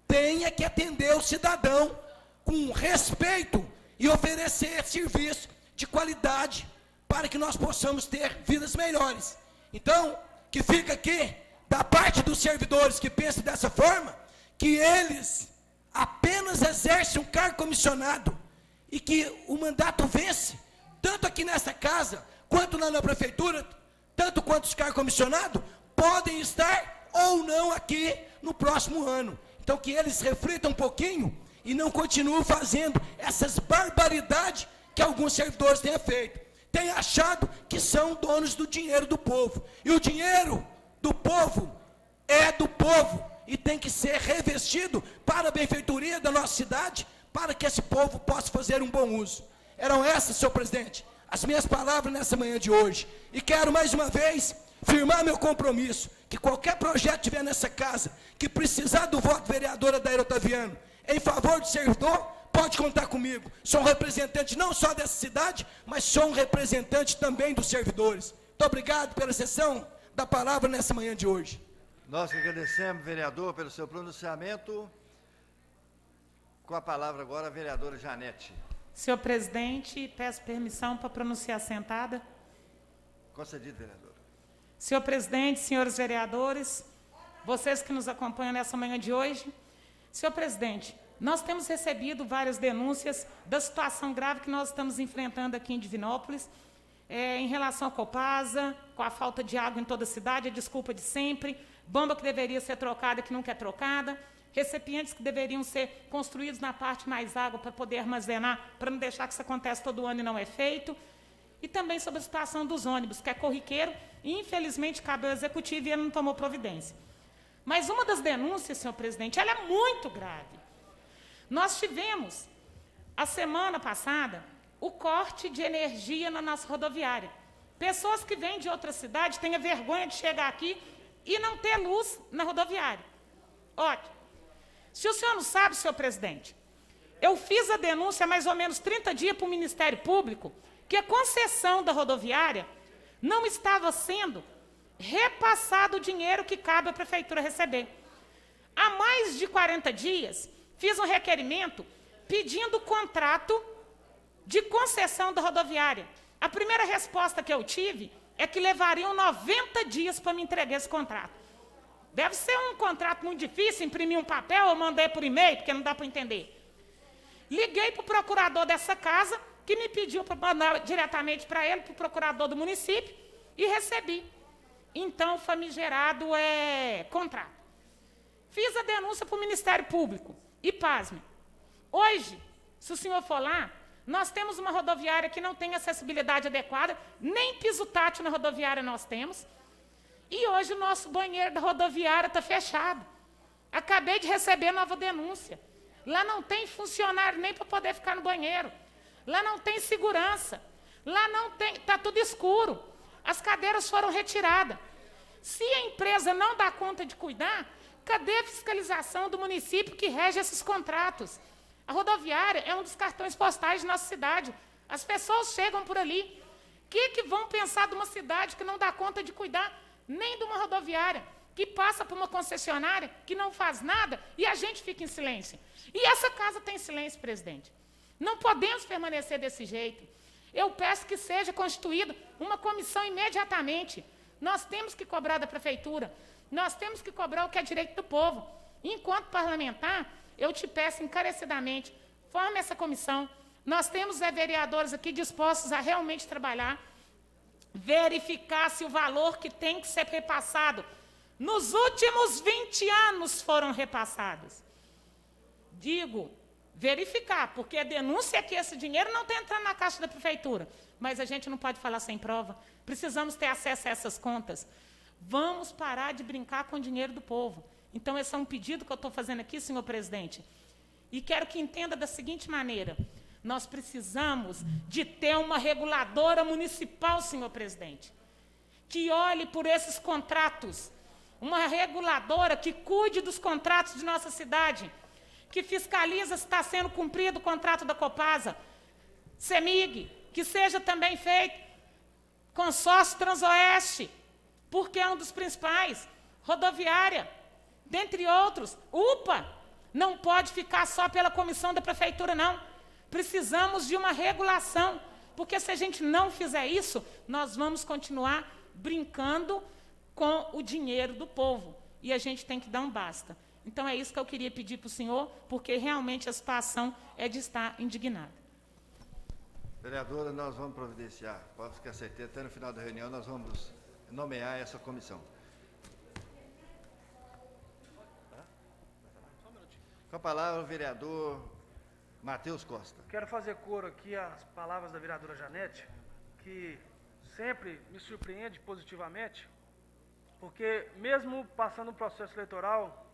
Tenha que atender o cidadão com respeito e oferecer serviço de qualidade para que nós possamos ter vidas melhores. Então, que fica aqui, da parte dos servidores que pensam dessa forma, que eles apenas exercem um cargo comissionado e que o mandato vence, tanto aqui nessa casa, quanto lá na prefeitura, tanto quanto os cargos comissionados, podem estar ou não aqui no próximo ano. Então, que eles reflitam um pouquinho e não continuem fazendo essas barbaridades que alguns servidores têm feito. Têm achado que são donos do dinheiro do povo. E o dinheiro do povo é do povo e tem que ser revestido para a benfeitoria da nossa cidade, para que esse povo possa fazer um bom uso. Eram essas, senhor presidente, as minhas palavras nessa manhã de hoje. E quero mais uma vez firmar meu compromisso, que qualquer projeto tiver nessa casa, que precisar do voto do vereador Adair Otaviano, em favor do servidor, pode contar comigo. Sou um representante não só dessa cidade, mas sou um representante também dos servidores. Muito obrigado pela sessão da palavra nessa manhã de hoje. Nós que agradecemos, vereador, pelo seu pronunciamento. Com a palavra agora a vereadora Janete. Senhor presidente, peço permissão para pronunciar sentada. Concedido, vereadora. Senhor presidente, senhores vereadores, vocês que nos acompanham nessa manhã de hoje. Senhor presidente, nós temos recebido várias denúncias da situação grave que nós estamos enfrentando aqui em Divinópolis, em relação à Copasa, com a falta de água em toda a cidade, a desculpa de sempre, bomba que deveria ser trocada que nunca é trocada, recipientes que deveriam ser construídos na parte mais água para poder armazenar, para não deixar que isso aconteça todo ano e não é feito, e também sobre a situação dos ônibus, que é corriqueiro, e infelizmente cabe ao executivo e ele não tomou providência. Mas uma das denúncias, senhor presidente, ela é muito grave. Nós tivemos, a semana passada, o corte de energia na nossa rodoviária. Pessoas que vêm de outra cidade têm a vergonha de chegar aqui e não ter luz na rodoviária. Ótimo. Se o senhor não sabe, senhor presidente, eu fiz a denúncia há mais ou menos 30 dias para o Ministério Público que a concessão da rodoviária não estava sendo repassado o dinheiro que cabe à prefeitura receber. Há mais de 40 dias, fiz um requerimento pedindo o contrato de concessão da rodoviária. A primeira resposta que eu tive é que levariam 90 dias para me entregar esse contrato. Deve ser um contrato muito difícil, imprimir um papel, eu mandei por e-mail, porque não dá para entender. Liguei para o procurador dessa casa, que me pediu para mandar diretamente para ele, para o procurador do município, e recebi. Então, famigerado contrato. Fiz a denúncia para o Ministério Público. E, pasme, hoje, se o senhor for lá, nós temos uma rodoviária que não tem acessibilidade adequada, nem piso tátil na rodoviária nós temos, e hoje o nosso banheiro da rodoviária está fechado. Acabei de receber nova denúncia. Lá não tem funcionário nem para poder ficar no banheiro. Lá não tem segurança. Lá não tem, está tudo escuro. As cadeiras foram retiradas. Se a empresa não dá conta de cuidar, cadê a fiscalização do município que rege esses contratos? A rodoviária é um dos cartões postais de nossa cidade. As pessoas chegam por ali. O que vão pensar de uma cidade que não dá conta de cuidar nem de uma rodoviária, que passa por uma concessionária, que não faz nada, e a gente fica em silêncio? E essa casa tem silêncio, presidente. Não podemos permanecer desse jeito. Eu peço que seja constituída uma comissão imediatamente. Nós temos que cobrar da prefeitura, nós temos que cobrar o que é direito do povo. Enquanto parlamentar, eu te peço encarecidamente, forme essa comissão. Nós temos vereadores aqui dispostos a realmente trabalhar, verificar se o valor que tem que ser repassado nos últimos 20 anos foram repassados. Digo, verificar, porque a denúncia é que esse dinheiro não está entrando na caixa da prefeitura. Mas a gente não pode falar sem prova. Precisamos ter acesso a essas contas. Vamos parar de brincar com o dinheiro do povo. Então, esse é um pedido que eu estou fazendo aqui, senhor presidente. E quero que entenda da seguinte maneira. Nós precisamos de ter uma reguladora municipal, senhor presidente, que olhe por esses contratos. Uma reguladora que cuide dos contratos de nossa cidade, que fiscaliza se está sendo cumprido o contrato da Copasa, CEMIG, que seja também feito consórcio Transoeste, porque é um dos principais, rodoviária, dentre outros, UPA, não pode ficar só pela comissão da prefeitura, não. Precisamos de uma regulação, porque se a gente não fizer isso, nós vamos continuar brincando com o dinheiro do povo, e a gente tem que dar um basta. Então, é isso que eu queria pedir para o senhor, porque realmente a situação é de estar indignada. Vereadora, nós vamos providenciar, pode ficar certeza, até no final da reunião nós vamos nomear essa comissão. Com a palavra o vereador Matheus Costa. Quero fazer coro aqui às palavras da vereadora Janete, que sempre me surpreende positivamente, porque mesmo passando um processo eleitoral,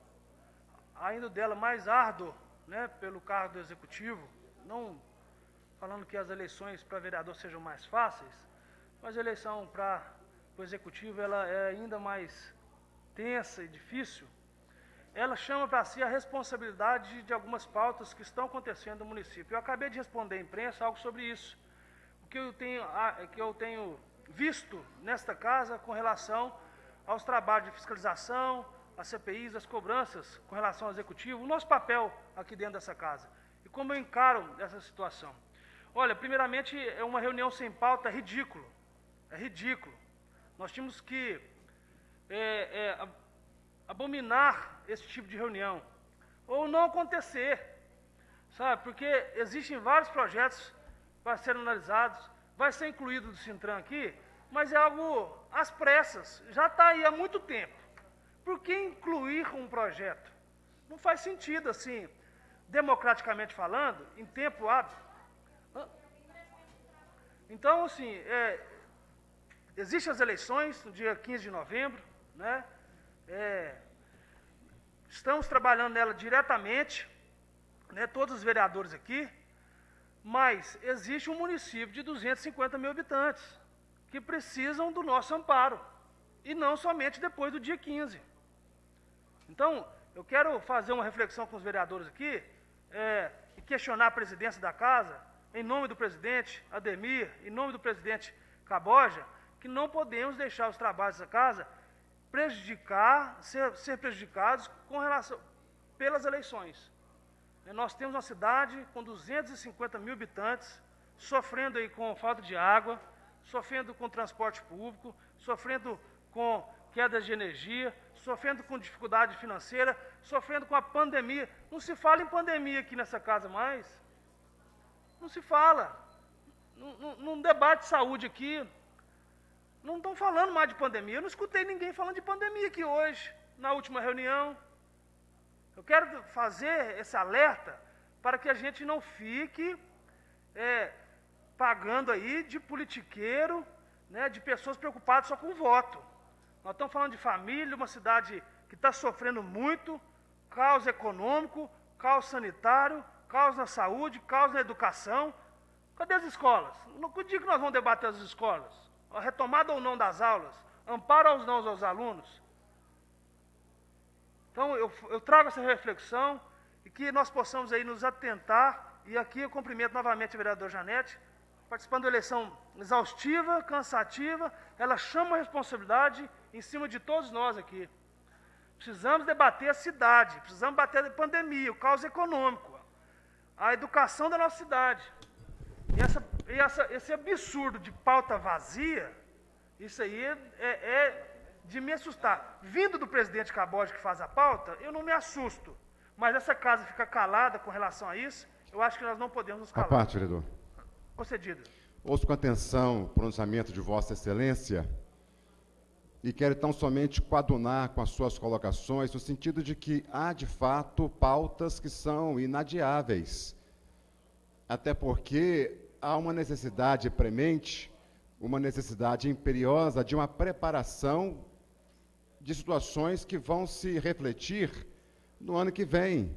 ainda dela mais árduo, né, pelo cargo do executivo, não falando que as eleições para vereador sejam mais fáceis, mas a eleição para o executivo ela é ainda mais tensa e difícil. Ela chama para si a responsabilidade de algumas pautas que estão acontecendo no município. Eu acabei de responder à imprensa algo sobre isso. O que eu tenho visto nesta casa com relação aos trabalhos de fiscalização, as CPIs, as cobranças com relação ao executivo, o nosso papel aqui dentro dessa casa. E como eu encaro essa situação? Olha, primeiramente, é uma reunião sem pauta, é ridículo. É ridículo. Nós tínhamos que abominar esse tipo de reunião, ou não acontecer, sabe? Porque existem vários projetos para serem analisados, vai ser incluído do Sintran aqui, mas é algo às pressas, já está aí há muito tempo. Por que incluir um projeto? Não faz sentido, assim, democraticamente falando, em tempo hábil. Então, assim, existem as eleições no dia 15 de novembro, né? Estamos trabalhando nela diretamente, né, todos os vereadores aqui, mas existe um município de 250 mil habitantes que precisam do nosso amparo, e não somente depois do dia 15. Então, eu quero fazer uma reflexão com os vereadores aqui, e questionar a presidência da casa, em nome do presidente Ademir, em nome do presidente Caboja, que não podemos deixar os trabalhos da casa ser prejudicados com relação, pelas eleições. Nós temos uma cidade com 250 mil habitantes, sofrendo aí com falta de água, sofrendo com transporte público, sofrendo com quedas de energia, sofrendo com dificuldade financeira, sofrendo com a pandemia. Não se fala em pandemia aqui nessa casa mais. Não se fala. Num debate de saúde aqui, não estão falando mais de pandemia. Eu não escutei ninguém falando de pandemia aqui hoje, na última reunião. Eu quero fazer esse alerta para que a gente não fique pagando aí de politiqueiro, né, de pessoas preocupadas só com o voto. Nós estamos falando de família, uma cidade que está sofrendo muito, caos econômico, caos sanitário, caos na saúde, caos na educação. Cadê as escolas? No dia que nós vamos debater as escolas? A retomada ou não das aulas? Amparo aos não aos alunos? Então, eu trago essa reflexão e que nós possamos aí nos atentar, e aqui eu cumprimento novamente a vereadora Janete, participando da eleição exaustiva, cansativa, ela chama a responsabilidade em cima de todos nós aqui. Precisamos debater a cidade, precisamos debater a pandemia, o caos econômico, a educação da nossa cidade. Esse absurdo de pauta vazia, isso aí é de me assustar. Vindo do presidente Caboge que faz a pauta, eu não me assusto. Mas essa casa fica calada com relação a isso, eu acho que nós não podemos nos calar. À parte, vereador. Concedido. Ouço com atenção o pronunciamento de Vossa Excelência e quero tão somente coadunar com as suas colocações, no sentido de que há, de fato, pautas que são inadiáveis. Até porque há uma necessidade premente, uma necessidade imperiosa de uma preparação de situações que vão se refletir no ano que vem.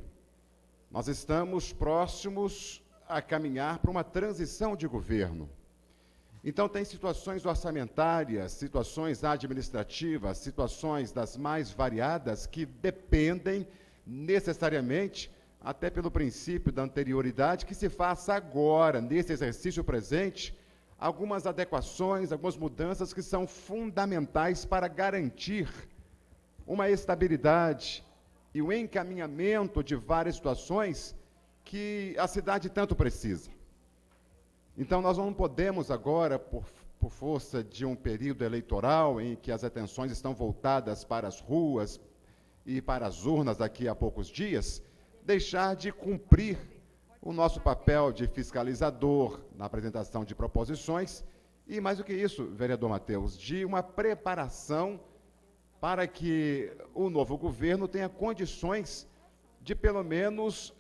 Nós estamos próximos a caminhar para uma transição de governo. Então, tem situações orçamentárias, situações administrativas, situações das mais variadas que dependem necessariamente, até pelo princípio da anterioridade, que se faça agora, nesse exercício presente, algumas adequações, algumas mudanças que são fundamentais para garantir uma estabilidade e o encaminhamento de várias situações que a cidade tanto precisa. Então, nós não podemos agora, por força de um período eleitoral em que as atenções estão voltadas para as ruas e para as urnas daqui a poucos dias, deixar de cumprir o nosso papel de fiscalizador na apresentação de proposições e, mais do que isso, vereador Matheus, de uma preparação para que o novo governo tenha condições de, pelo menos,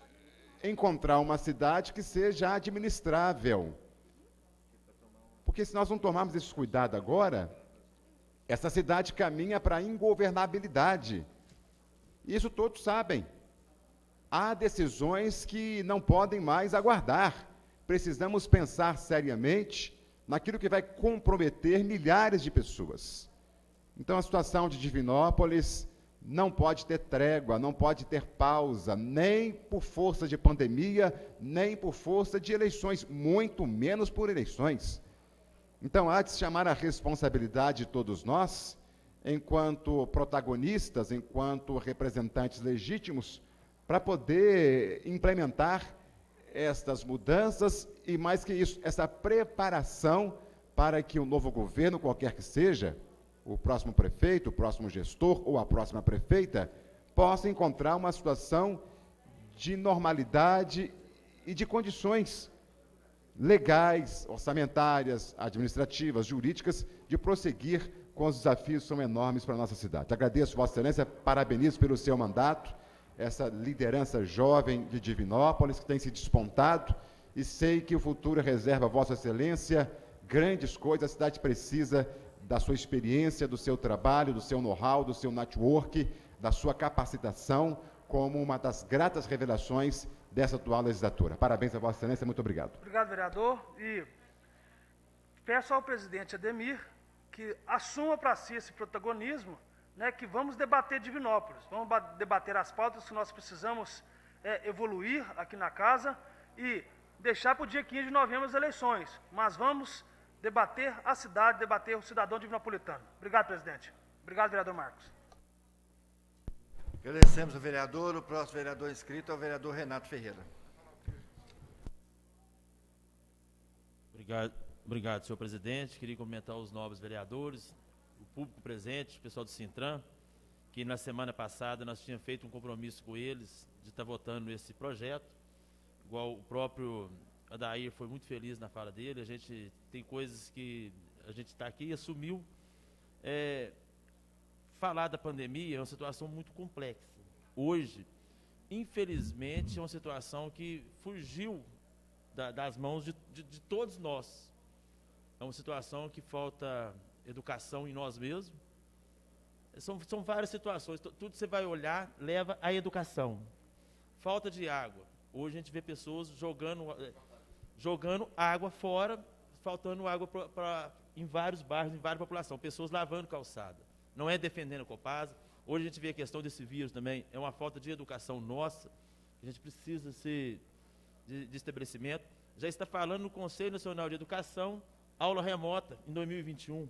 encontrar uma cidade que seja administrável. Porque se nós não tomarmos esse cuidado agora, essa cidade caminha para a ingovernabilidade. Isso todos sabem. Há decisões que não podem mais aguardar. Precisamos pensar seriamente naquilo que vai comprometer milhares de pessoas. Então, a situação de Divinópolis não pode ter trégua, não pode ter pausa, nem por força de pandemia, nem por força de eleições, muito menos por eleições. Então, há de se chamar a responsabilidade de todos nós, enquanto protagonistas, enquanto representantes legítimos, para poder implementar estas mudanças e, mais que isso, essa preparação para que o novo governo, qualquer que seja, o próximo prefeito, o próximo gestor ou a próxima prefeita, possa encontrar uma situação de normalidade e de condições legais, orçamentárias, administrativas, jurídicas, de prosseguir com os desafios que são enormes para a nossa cidade. Agradeço, Vossa Excelência, parabenizo pelo seu mandato, essa liderança jovem de Divinópolis, que tem se despontado, e sei que o futuro reserva a Vossa Excelência grandes coisas. A cidade precisa da sua experiência, do seu trabalho, do seu know-how, do seu network, da sua capacitação, como uma das gratas revelações dessa atual legislatura. Parabéns a Vossa Excelência, muito obrigado. Obrigado, vereador. E peço ao presidente Ademir que assuma para si esse protagonismo, né, que vamos debater Divinópolis, vamos debater as pautas que nós precisamos evoluir aqui na casa e deixar para o dia 15 de novembro as eleições, mas vamos debater a cidade, debater o cidadão divinopolitano. Obrigado, presidente. Obrigado, vereador Marcos. Agradecemos ao vereador. O próximo vereador inscrito é o vereador Renato Ferreira. Obrigado, senhor presidente. Queria cumprimentar os nobres vereadores, o público presente, o pessoal do Sintram, que na semana passada nós tínhamos feito um compromisso com eles de estar votando esse projeto, igual o próprio Adair foi muito feliz na fala dele. A gente tem coisas que a gente está aqui e assumiu. Falar da pandemia é uma situação muito complexa. Hoje, infelizmente, é uma situação que fugiu das mãos de todos nós. É uma situação que falta educação em nós mesmos. São várias situações. Tudo que você vai olhar leva à educação. Falta de água. Hoje a gente vê pessoas jogando água fora, faltando água em vários bairros, em várias populações. Pessoas lavando calçada. Não é defendendo a Copasa. Hoje a gente vê a questão desse vírus também. É uma falta de educação nossa. A gente precisa de estabelecimento. Já está falando no Conselho Nacional de Educação, aula remota em 2021.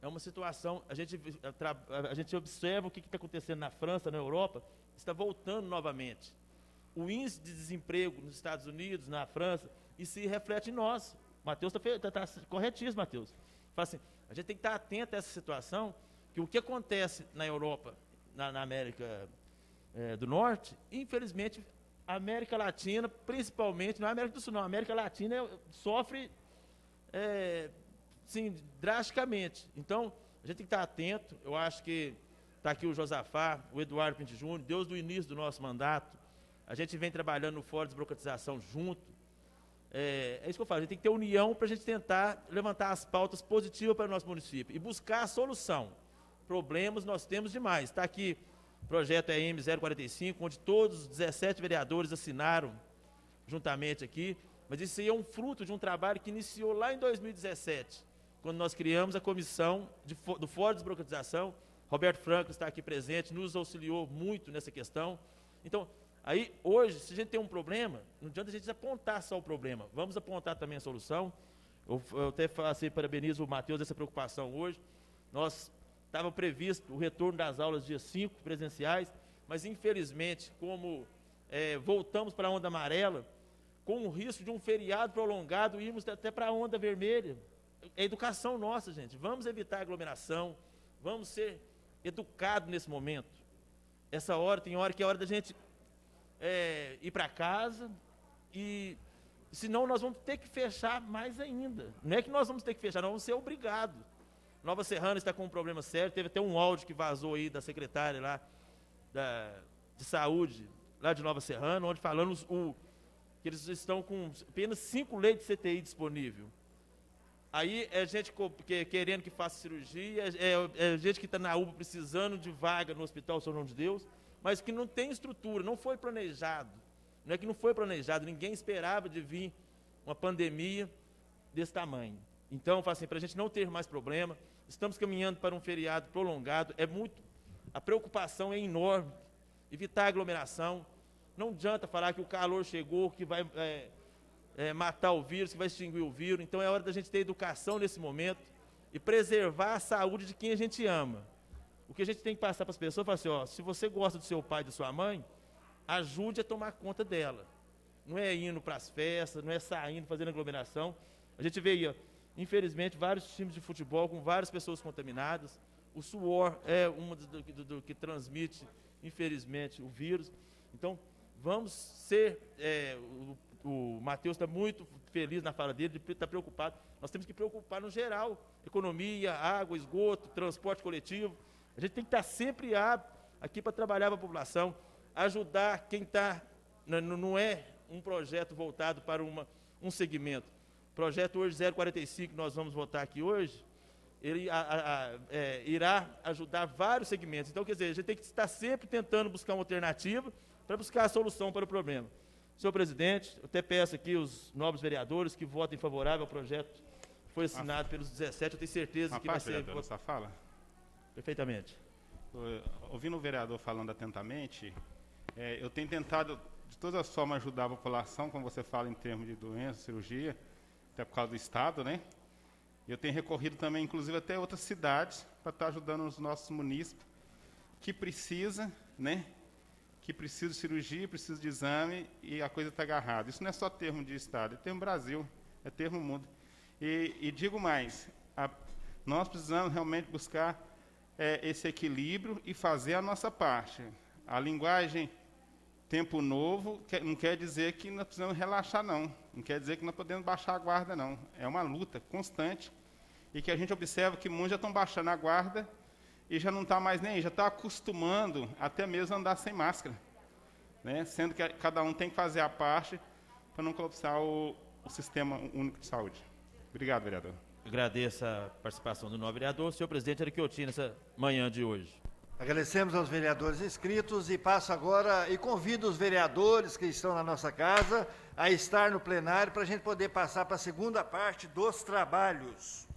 É uma situação, a gente observa o que está acontecendo na França, na Europa, está voltando novamente. O índice de desemprego nos Estados Unidos, na França, e se reflete em nós. Matheus está corretíssimo, Matheus. Fala assim, a gente tem que estar atento a essa situação, que o que acontece na Europa, na América do Norte, infelizmente, a América Latina, principalmente, não é a América do Sul, não, a América Latina sofre sim, drasticamente. Então, a gente tem que estar atento. Eu acho que está aqui o Josafá, o Eduardo Pinto Júnior, Deus do início do nosso mandato. A gente vem trabalhando no Fórum de Desburocratização junto. É isso que eu falo, a gente tem que ter união para a gente tentar levantar as pautas positivas para o nosso município e buscar a solução. Problemas nós temos demais. Está aqui o projeto EM 045, onde todos os 17 vereadores assinaram juntamente aqui, mas isso aí é um fruto de um trabalho que iniciou lá em 2017, quando nós criamos a comissão do Fórum de Desburocratização. Roberto Franco está aqui presente, nos auxiliou muito nessa questão. Então, aí, hoje, se a gente tem um problema, não adianta a gente apontar só o problema, vamos apontar também a solução. Eu até parabenizo o Matheus dessa preocupação hoje. Nós estava previsto o retorno das aulas dia 5, presenciais, mas infelizmente, como voltamos para a onda amarela, com o risco de um feriado prolongado, irmos até para a onda vermelha. É educação nossa, gente. Vamos evitar aglomeração, vamos ser educados nesse momento. Essa hora, tem hora que é hora da gente ir para casa, e senão nós vamos ter que fechar mais ainda. Não é que nós vamos ter que fechar, nós vamos ser obrigados. Nova Serrana está com um problema sério, teve até um áudio que vazou aí da secretária lá de saúde, lá de Nova Serrana, onde falamos que eles estão com apenas 5 leitos de CTI disponível. Aí é gente querendo que faça cirurgia, é gente que está na UPA precisando de vaga no Hospital São João de Deus, mas que não tem estrutura, não foi planejado. Não é que não foi planejado, ninguém esperava de vir uma pandemia desse tamanho. Então, para a gente não ter mais problema, estamos caminhando para um feriado prolongado, a preocupação é enorme, evitar aglomeração. Não adianta falar que o calor chegou, que vai matar o vírus, que vai extinguir o vírus. Então é hora da gente ter educação nesse momento e preservar a saúde de quem a gente ama. O que a gente tem que passar para as pessoas é falar assim, se você gosta do seu pai e da sua mãe, ajude a tomar conta dela. Não é indo para as festas, não é saindo, fazendo aglomeração. A gente vê aí, infelizmente, vários times de futebol com várias pessoas contaminadas. O suor é uma do que transmite, infelizmente, o vírus. Então, vamos ser... o Matheus está muito feliz na fala dele, está preocupado. Nós temos que preocupar no geral. Economia, água, esgoto, transporte coletivo. A gente tem que estar sempre aqui para trabalhar para a população, ajudar quem está... Não é um projeto voltado para um segmento. O projeto hoje 045, que nós vamos votar aqui hoje, ele irá ajudar vários segmentos. Então, quer dizer, a gente tem que estar sempre tentando buscar uma alternativa para buscar a solução para o problema. Senhor presidente, eu até peço aqui os nobres vereadores que votem favorável ao projeto que foi assinado pelos 17, eu tenho certeza que vai ser... Essa fala? Perfeitamente. Ouvindo o vereador falando atentamente, eu tenho tentado, de todas as formas, ajudar a população, como você fala, em termos de doença, cirurgia, até por causa do Estado, né? Eu tenho recorrido também, inclusive, até outras cidades, para estar ajudando os nossos munícipes que precisa, né? Que precisa de cirurgia, precisa de exame, e a coisa está agarrada. Isso não é só termo de Estado, é termo Brasil. é termo mudo. E digo mais, nós precisamos realmente buscar esse equilíbrio e fazer a nossa parte. A linguagem tempo novo não quer dizer que nós precisamos relaxar, não. Não quer dizer que nós podemos baixar a guarda, não. É uma luta constante e que a gente observa que muitos já estão baixando a guarda e já não está mais nem aí, já está acostumando até mesmo a andar sem máscara, né? Sendo que cada um tem que fazer a parte para não colapsar o Sistema Único de Saúde. Obrigado, vereador. Agradeço a participação do nobre vereador. Senhor presidente, era que eu tinha nessa manhã de hoje. Agradecemos aos vereadores inscritos e passo agora e convido os vereadores que estão na nossa casa a estar no plenário para a gente poder passar para a segunda parte dos trabalhos.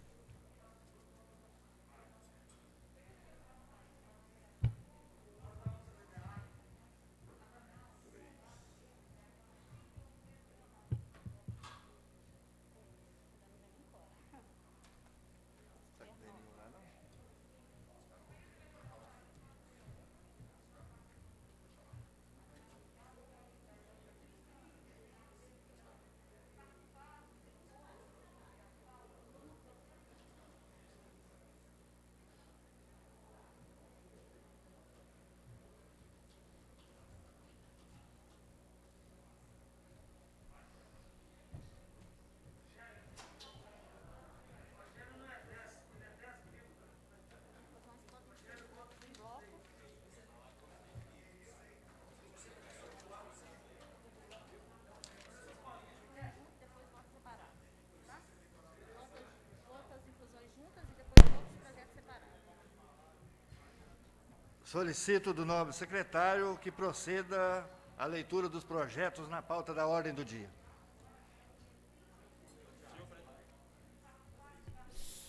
Solicito do nobre secretário que proceda à leitura dos projetos na pauta da ordem do dia.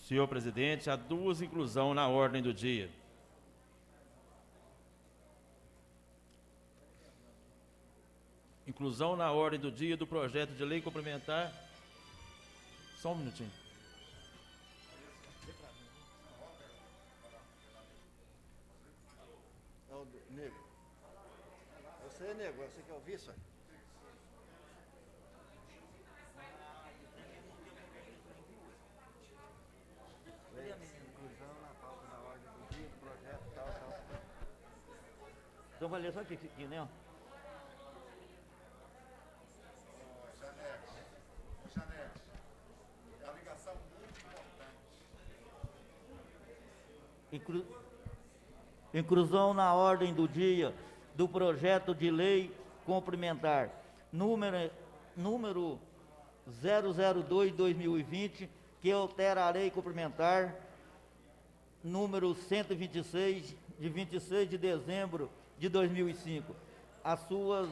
Senhor presidente, há duas inclusões na ordem do dia. Inclusão na ordem do dia do projeto de lei complementar. Só um minutinho. Nego. Você, nego, você quer ouvir isso? Inclusão na pauta da ordem do dia, do projeto, tal. Então vai ler só aqui, né? Janete, é uma ligação muito importante. Inclusão na ordem do dia do projeto de lei complementar número 002/2020, que altera a lei complementar número 126, de 26 de dezembro de 2005. As suas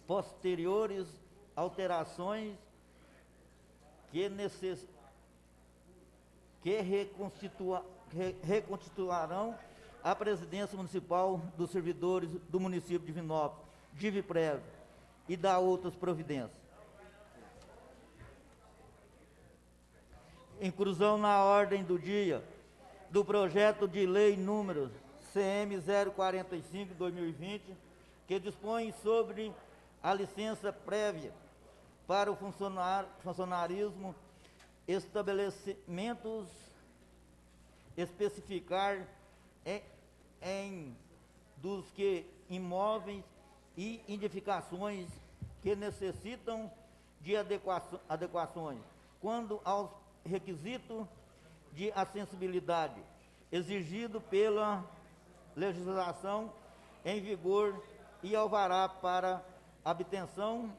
posteriores alterações que reconstituirão a presidência municipal dos servidores do município de Divinópolis, DIVPREV, e da outras providências. Inclusão na ordem do dia do projeto de lei número CM 045/2020, que dispõe sobre a licença prévia para o funcionarismo, estabelecimentos, especificar dos que imóveis e edificações que necessitam de adequações, quando aos requisitos de acessibilidade exigido pela legislação em vigor e alvará para obtenção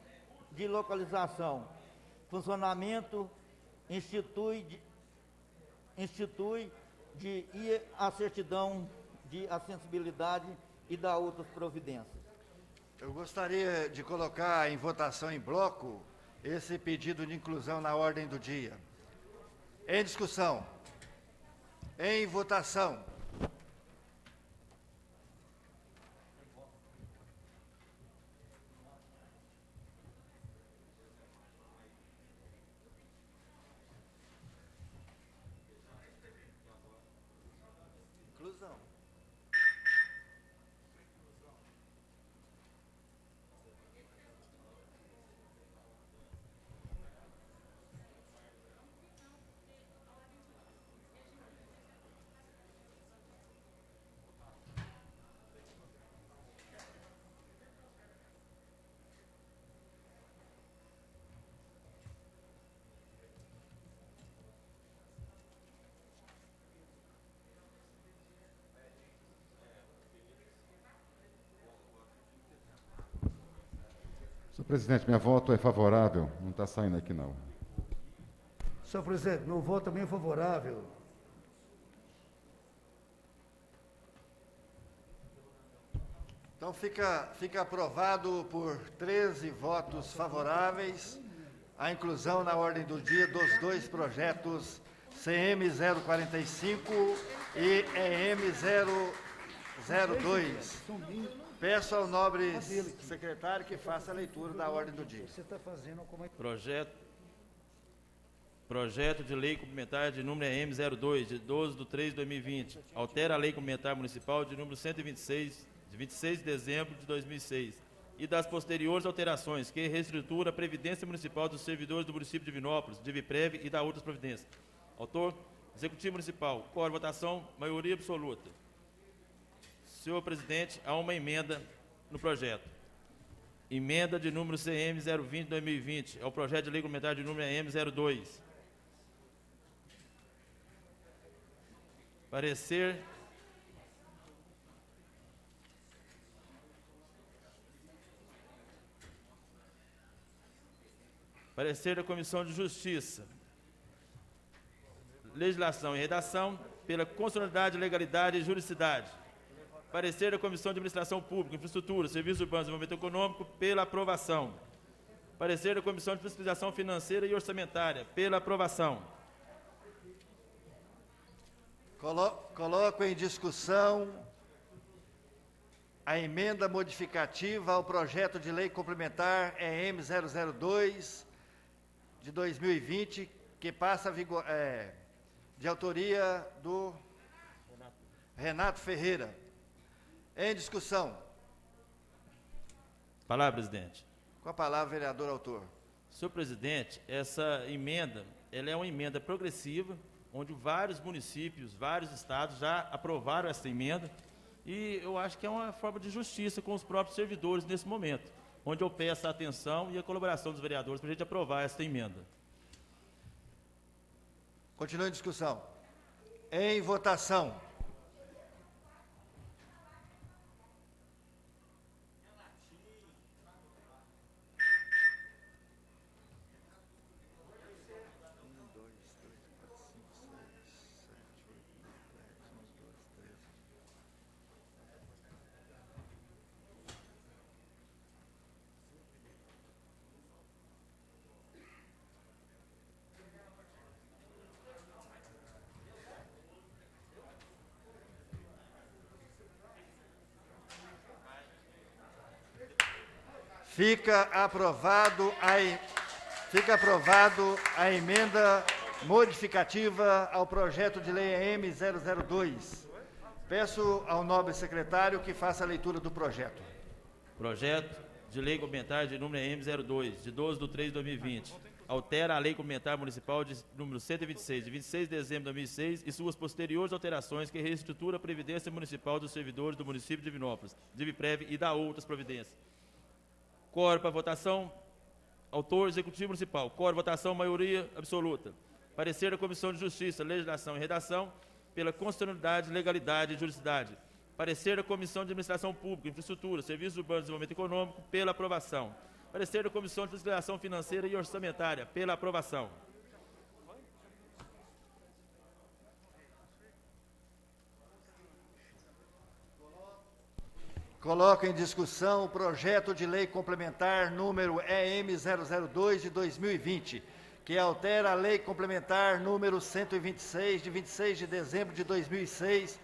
de localização, funcionamento, institui a certidão de acessibilidade e da outras providências. Eu gostaria de colocar em votação em bloco esse pedido de inclusão na ordem do dia. Em discussão. Em votação. Inclusão. Senhor presidente, meu voto é favorável. Não está saindo aqui, não. Senhor presidente, meu voto também é favorável. Então fica aprovado por 13 votos favoráveis a inclusão na ordem do dia dos dois projetos CM 045 e EM 002. Peço ao nobre secretário que faça a leitura da ordem do dia. Você está fazendo como Projeto de lei complementar de número EM 02, de 12/3/2020. Altera a lei complementar municipal de número 126, de 26 de dezembro de 2006. E das posteriores alterações, que reestrutura a Previdência Municipal dos servidores do município de Divinópolis, DIVIPREV e da outras providências. Autor, Executivo Municipal. Quórum, votação, maioria absoluta. Senhor presidente, há uma emenda no projeto. Emenda de número CM 020/2020, ao projeto de lei complementar de número EM 02. Parecer da Comissão de Justiça, Legislação e Redação, pela constitucionalidade, legalidade e juridicidade. Parecer da Comissão de Administração Pública, Infraestrutura, Serviços Urbanos e Desenvolvimento Econômico, pela aprovação. Parecer da Comissão de Fiscalização Financeira e Orçamentária, pela aprovação. Coloco em discussão a emenda modificativa ao projeto de lei complementar EM 002 de 2020, que passa a vigor, de autoria do Renato Ferreira. Em discussão. Palavra, presidente. Com a palavra, vereador autor. Senhor presidente, essa emenda, ela é uma emenda progressiva, onde vários municípios, vários estados já aprovaram essa emenda, e eu acho que é uma forma de justiça com os próprios servidores nesse momento, onde eu peço a atenção e a colaboração dos vereadores para a gente aprovar essa emenda. Continua em discussão. Em votação. Fica aprovado a emenda modificativa ao projeto de lei EM 002. Peço ao nobre secretário que faça a leitura do projeto. Projeto de lei complementar de número EM 02, de 12/3/2020. Altera a lei complementar municipal de número 126, de 26 de dezembro de 2006 e suas posteriores alterações, que reestrutura a Previdência Municipal dos servidores do município de Divinópolis, DIVIPREV e da outras providências. Quórum para votação, autor, Executivo Municipal. Quórum, votação, maioria absoluta. Parecer da Comissão de Justiça, Legislação e Redação, pela constitucionalidade, legalidade e juridicidade. Parecer da Comissão de Administração Pública, Infraestrutura, Serviços Urbanos e Desenvolvimento Econômico, pela aprovação. Parecer da Comissão de Fiscalização Financeira e Orçamentária, pela aprovação. Coloco em discussão o projeto de lei complementar número EM 002 de 2020, que altera a lei complementar número 126 de 26 de dezembro de 2006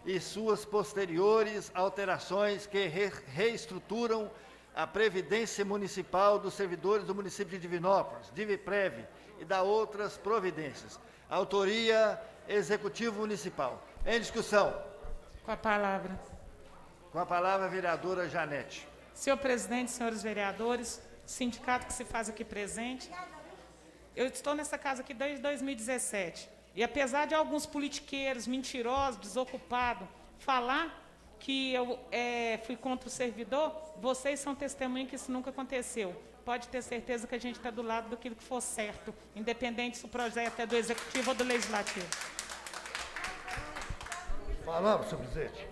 e suas posteriores alterações, que reestruturam a Previdência Municipal dos servidores do município de Divinópolis, DIVIPREV e da outras providências. Autoria, Executivo Municipal. Em discussão. Com a palavra. Com a palavra, a vereadora Janete. Senhor presidente, senhores vereadores, sindicato que se faz aqui presente, eu estou nessa casa aqui desde 2017. E apesar de alguns politiqueiros mentirosos, desocupados, falar que eu fui contra o servidor, vocês são testemunhas que isso nunca aconteceu. Pode ter certeza que a gente está do lado daquilo que for certo, independente se o projeto é do Executivo ou do Legislativo. Palavra, senhor presidente.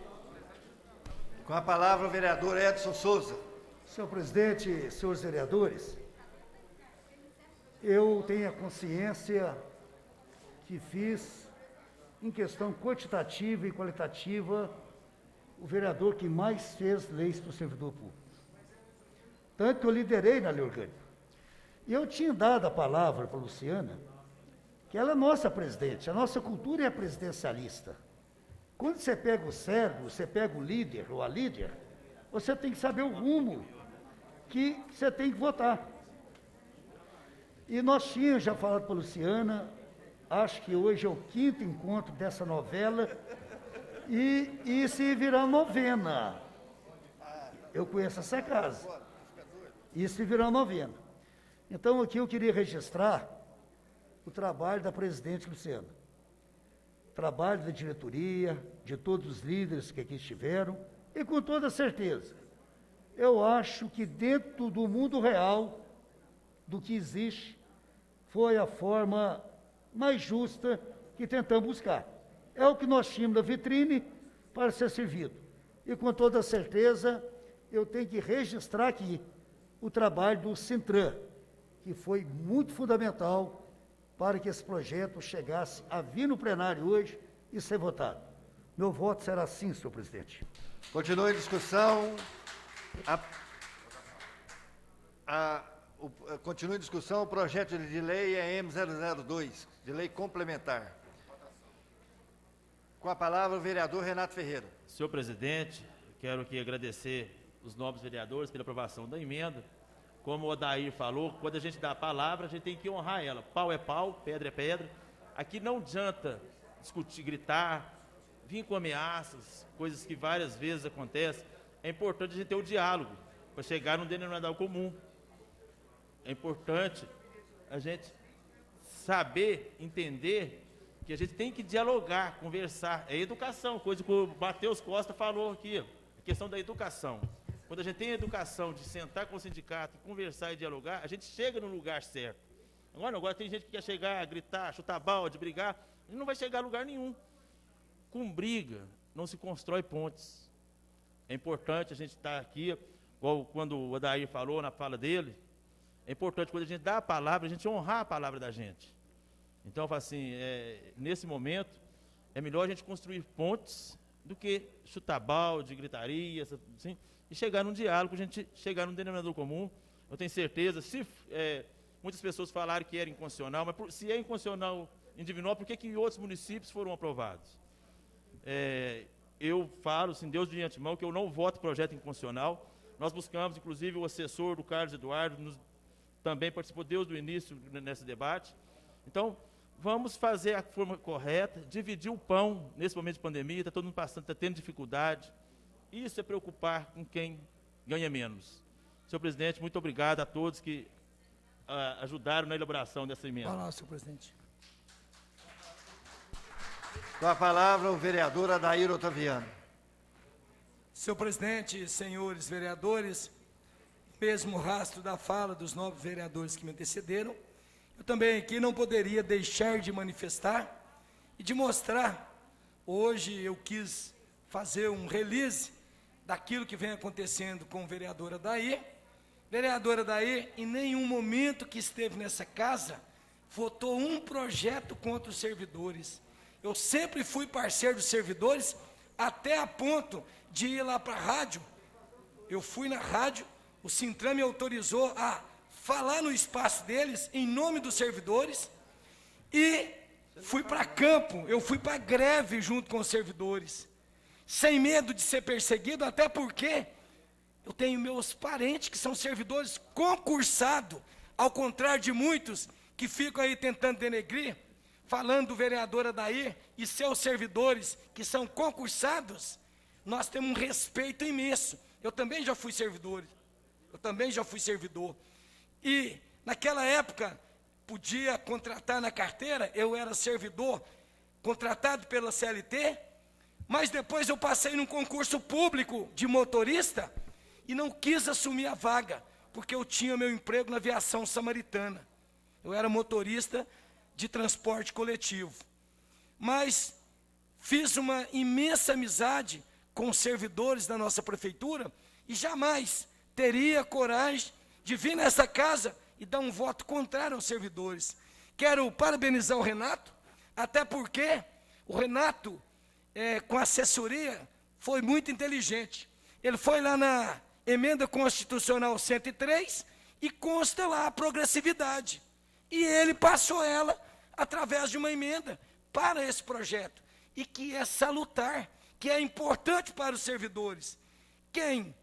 Com a palavra, o vereador Edson Souza. Senhor presidente, senhores vereadores, eu tenho a consciência que fiz, em questão quantitativa e qualitativa, o vereador que mais fez leis para o servidor público. Tanto que eu liderei na lei orgânica. E eu tinha dado a palavra para a Luciana, que ela é nossa presidente, a nossa cultura é presidencialista. Quando você pega o servo, você pega o líder ou a líder, você tem que saber o rumo que você tem que votar. E nós tínhamos já falado para a Luciana, acho que hoje é o 5º encontro dessa novela, e se virar novena. Eu conheço essa casa. E se virar novena. Então, aqui eu queria registrar o trabalho da presidente Luciana. Trabalho da diretoria, de todos os líderes que aqui estiveram, e com toda certeza, eu acho que dentro do mundo real, do que existe, foi a forma mais justa que tentamos buscar. É o que nós tínhamos na vitrine para ser servido. E com toda certeza, eu tenho que registrar aqui o trabalho do Sintran, que foi muito fundamental para que esse projeto chegasse a vir no plenário hoje e ser votado. Meu voto será sim, senhor presidente. Continua em discussão. Continua em discussão o projeto de lei EM002, de lei complementar. Com a palavra o vereador Renato Ferreira. Senhor presidente, quero aqui agradecer os nobres vereadores pela aprovação da emenda. Como o Odair falou, quando a gente dá a palavra, a gente tem que honrar ela. Pau é pau, pedra é pedra. Aqui não adianta discutir, gritar, vir com ameaças, coisas que várias vezes acontecem. É importante a gente ter o diálogo para chegar num denominador comum. É importante a gente saber, entender que a gente tem que dialogar, conversar. É educação, coisa que o Matheus Costa falou aqui, a questão da educação. Quando a gente tem a educação de sentar com o sindicato, conversar e dialogar, a gente chega no lugar certo. Agora tem gente que quer chegar, gritar, chutar balde, brigar, a gente não vai chegar a lugar nenhum. Com briga não se constrói pontes. É importante a gente estar aqui, igual quando o Odair falou na fala dele, é importante quando a gente dá a palavra, a gente honrar a palavra da gente. Então, eu falo assim, nesse momento, é melhor a gente construir pontes do que chutar balde, gritaria, assim, e chegar num diálogo, a gente chegar num denominador comum. Eu tenho certeza, se muitas pessoas falaram que era inconstitucional, mas se é inconstitucional em Divinópolis, por que outros municípios foram aprovados? Eu falo, assim, Deus de antemão, que eu não voto projeto inconstitucional. Nós buscamos, inclusive, o assessor do Carlos Eduardo, também participou desde o início nesse debate. Então, vamos fazer a forma correta, dividir o pão nesse momento de pandemia, está todo mundo passando, está tendo dificuldade. Isso é preocupar com quem ganha menos. Senhor presidente, muito obrigado a todos que ajudaram na elaboração dessa emenda. Fala, senhor presidente. Com a palavra o vereador Adair Otaviano. Senhor presidente, senhores vereadores, mesmo rastro da fala dos nobres vereadores que me antecederam, eu também aqui não poderia deixar de manifestar e de mostrar. Hoje eu quis fazer um release daquilo que vem acontecendo com o vereador Adair. Vereador Adair, em nenhum momento que esteve nessa casa, votou um projeto contra os servidores. Eu sempre fui parceiro dos servidores, até a ponto de ir lá para a rádio. Eu fui na rádio, o Sintran me autorizou a falar no espaço deles, em nome dos servidores, e fui para campo, eu fui para greve junto com os servidores, sem medo de ser perseguido, até porque eu tenho meus parentes que são servidores concursados, ao contrário de muitos que ficam aí tentando denegrir, falando do vereador Adair e seus servidores que são concursados. Nós temos um respeito imenso. Eu também já fui servidor. E naquela época podia contratar na carteira, eu era servidor contratado pela CLT, mas depois eu passei num concurso público de motorista e não quis assumir a vaga, porque eu tinha meu emprego na aviação samaritana. Eu era motorista de transporte coletivo. Mas fiz uma imensa amizade com os servidores da nossa prefeitura e jamais teria coragem de vir nessa casa e dar um voto contrário aos servidores. Quero parabenizar o Renato, até porque o Renato, com assessoria, foi muito inteligente. Ele foi lá na emenda constitucional 103 e consta lá a progressividade. E ele passou ela através de uma emenda para esse projeto, e que é salutar, que é importante para os servidores. Quem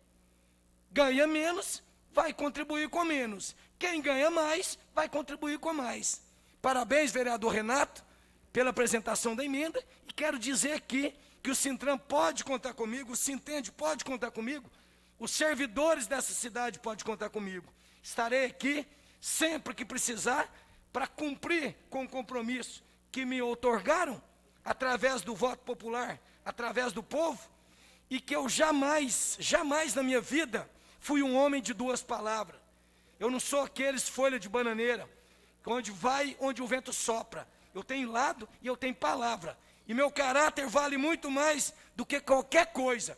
ganha menos vai contribuir com menos. Quem ganha mais vai contribuir com mais. Parabéns, vereador Renato, pela apresentação da emenda, e quero dizer aqui que o Sintram pode contar comigo, o Sintende pode contar comigo, os servidores dessa cidade podem contar comigo. Estarei aqui sempre que precisar para cumprir com o compromisso que me outorgaram através do voto popular, através do povo, e que eu jamais na minha vida fui um homem de duas palavras. Eu não sou aqueles folha de bananeira, onde o vento sopra. Eu tenho lado e eu tenho palavra. E meu caráter vale muito mais do que qualquer coisa.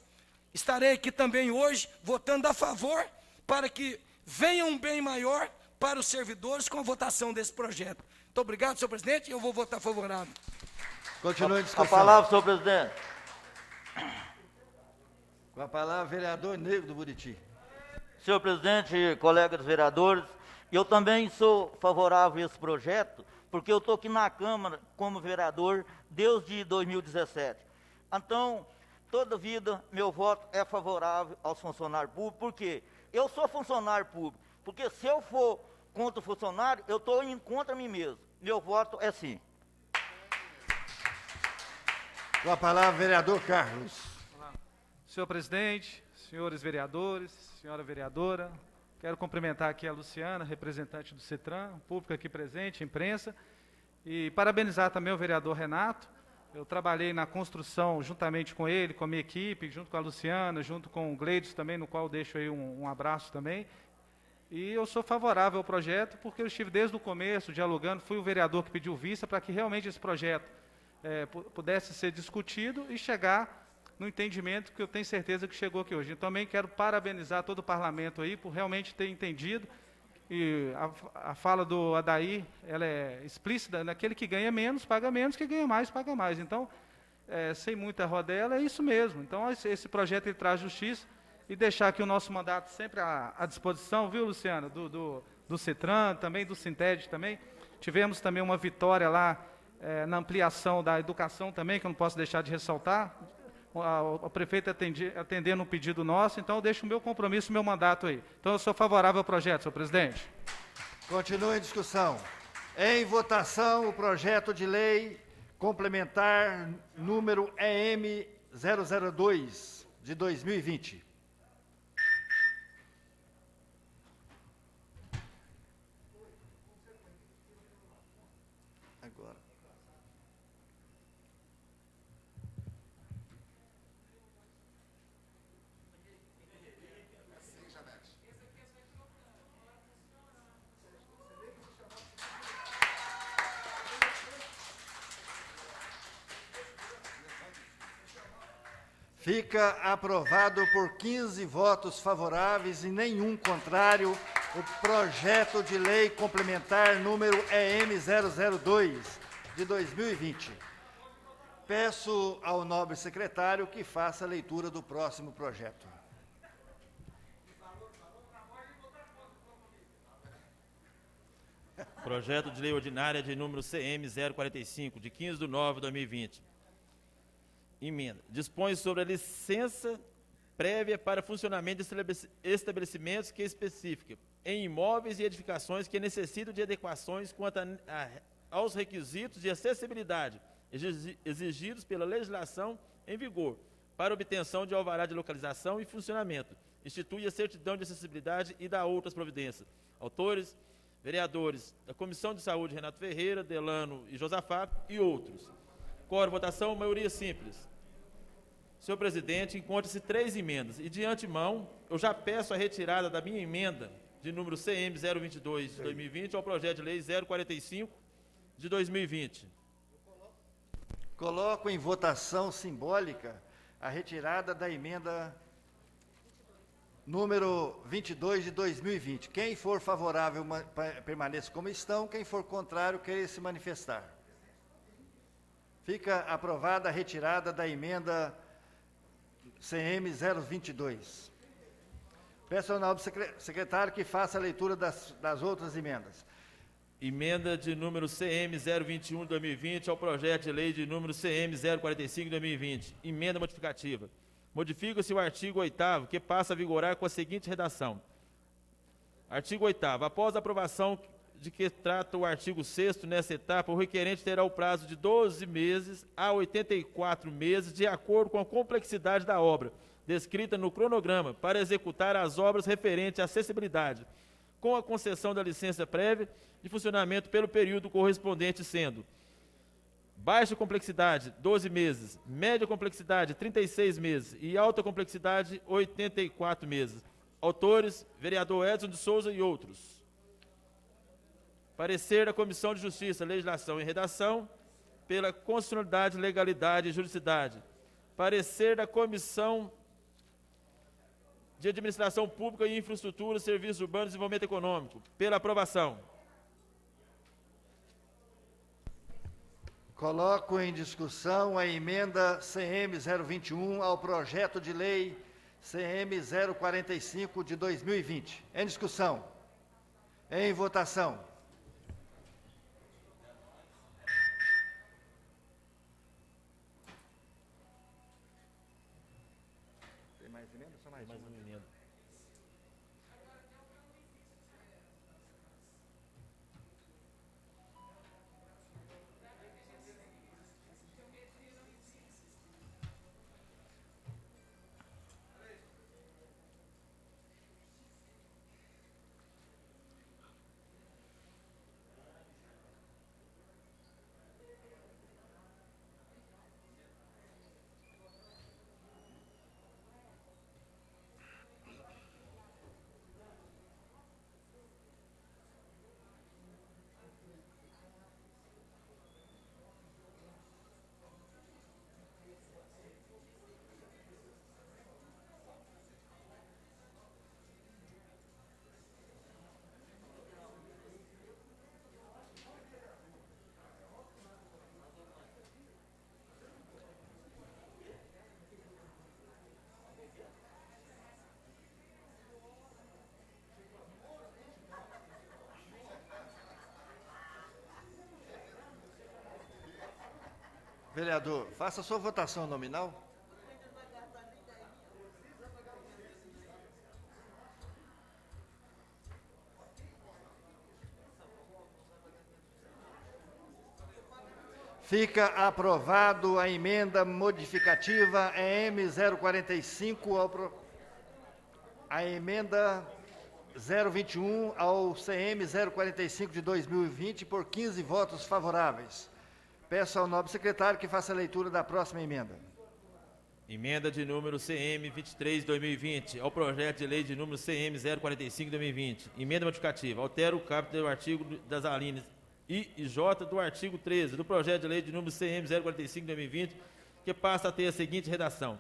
Estarei aqui também hoje, votando a favor, para que venha um bem maior para os servidores com a votação desse projeto. Muito obrigado, senhor presidente, e eu vou votar favorável. Continue a discussão. A palavra, senhor presidente. Com a palavra, vereador Negro do Buriti. Senhor presidente, colegas vereadores, eu também sou favorável a esse projeto, porque eu estou aqui na Câmara como vereador desde 2017. Então, toda vida, meu voto é favorável aos funcionários públicos, porque eu sou funcionário público, porque se eu for contra o funcionário, eu estou indo contra mim mesmo. Meu voto é sim. Com a palavra, vereador Carlos. Senhor presidente, senhores vereadores, senhora vereadora, quero cumprimentar aqui a Luciana, representante do CETRAN, público aqui presente, imprensa, e parabenizar também o vereador Renato. Eu trabalhei na construção juntamente com ele, com a minha equipe, junto com a Luciana, junto com o Gleides também, no qual deixo aí um abraço também. E eu sou favorável ao projeto, porque eu estive desde o começo dialogando, fui o vereador que pediu vista para que realmente esse projeto pudesse ser discutido e chegar no entendimento que eu tenho certeza que chegou aqui hoje. Então, também quero parabenizar todo o parlamento aí por realmente ter entendido. E a fala do Adair, ela é explícita, naquele que ganha menos, paga menos, que ganha mais, paga mais. Então, sem muita rodela, é isso mesmo. Então, esse projeto ele traz justiça e deixar aqui o nosso mandato sempre à disposição, viu, Luciano, do CETRAN, também do Sintede também. Tivemos também uma vitória lá na ampliação da educação também, que eu não posso deixar de ressaltar. O prefeito atendendo um pedido nosso, então eu deixo o meu compromisso, o meu mandato aí. Então eu sou favorável ao projeto, senhor presidente. Continua em discussão. Em votação, o projeto de lei complementar número EM 002 de 2020. Agora. Fica aprovado por 15 votos favoráveis e nenhum contrário o projeto de lei complementar número EM 002 de 2020. Peço ao nobre secretário que faça a leitura do próximo projeto. Projeto de lei ordinária de número CM 045, de 15 de nove de 2020. Emenda. Dispõe sobre a licença prévia para funcionamento de estabelecimentos que especifica em imóveis e edificações que necessitam de adequações quanto aos requisitos de acessibilidade exigidos pela legislação em vigor para obtenção de alvará de localização e funcionamento. Institui a certidão de acessibilidade e dá outras providências. Autores, vereadores da Comissão de Saúde, Renato Ferreira, Delano e Josafá e outros. Quórum, votação, maioria simples. Senhor presidente, encontra-se 3 emendas e, de antemão, eu já peço a retirada da minha emenda de número CM 022 de 2020 ao projeto de lei 045 de 2020. Coloco em votação simbólica a retirada da emenda número 22 de 2020. Quem for favorável, permaneça como estão. Quem for contrário, queira se manifestar. Fica aprovada a retirada da emenda CM 022. Peço ao nobre secretário que faça a leitura das outras emendas. Emenda de número CM 021 de 2020 ao projeto de lei de número CM 045 de 2020. Emenda modificativa. Modifica-se o artigo 8º, que passa a vigorar com a seguinte redação. Artigo 8º. Após a aprovação de que trata o artigo 6º, nessa etapa, o requerente terá o prazo de 12 meses a 84 meses, de acordo com a complexidade da obra, descrita no cronograma, para executar as obras referentes à acessibilidade, com a concessão da licença prévia de funcionamento pelo período correspondente, sendo baixa complexidade, 12 meses, média complexidade, 36 meses e alta complexidade, 84 meses. Autores, vereador Edson de Souza e outros. Parecer da Comissão de Justiça, Legislação e Redação, pela constitucionalidade, legalidade e juridicidade. Parecer da Comissão de Administração Pública e Infraestrutura, Serviços Urbanos e Desenvolvimento Econômico, pela aprovação. Coloco em discussão a emenda CM 021 ao projeto de lei CM 045 de 2020. Em discussão. Em votação. Tem mais emenda? Só mais uma emenda. Vereador, faça a sua votação nominal. Fica aprovado a emenda modificativa EM 045 a emenda 021 ao CM 045 de 2020 por 15 votos favoráveis. Peço ao nobre secretário que faça a leitura da próxima emenda. Emenda de número CM 23 de 2020 ao projeto de lei de número CM 045 de 2020. Emenda modificativa. Altera o caput do artigo das alíneas I e J do artigo 13 do projeto de lei de número CM 045 de 2020, que passa a ter a seguinte redação.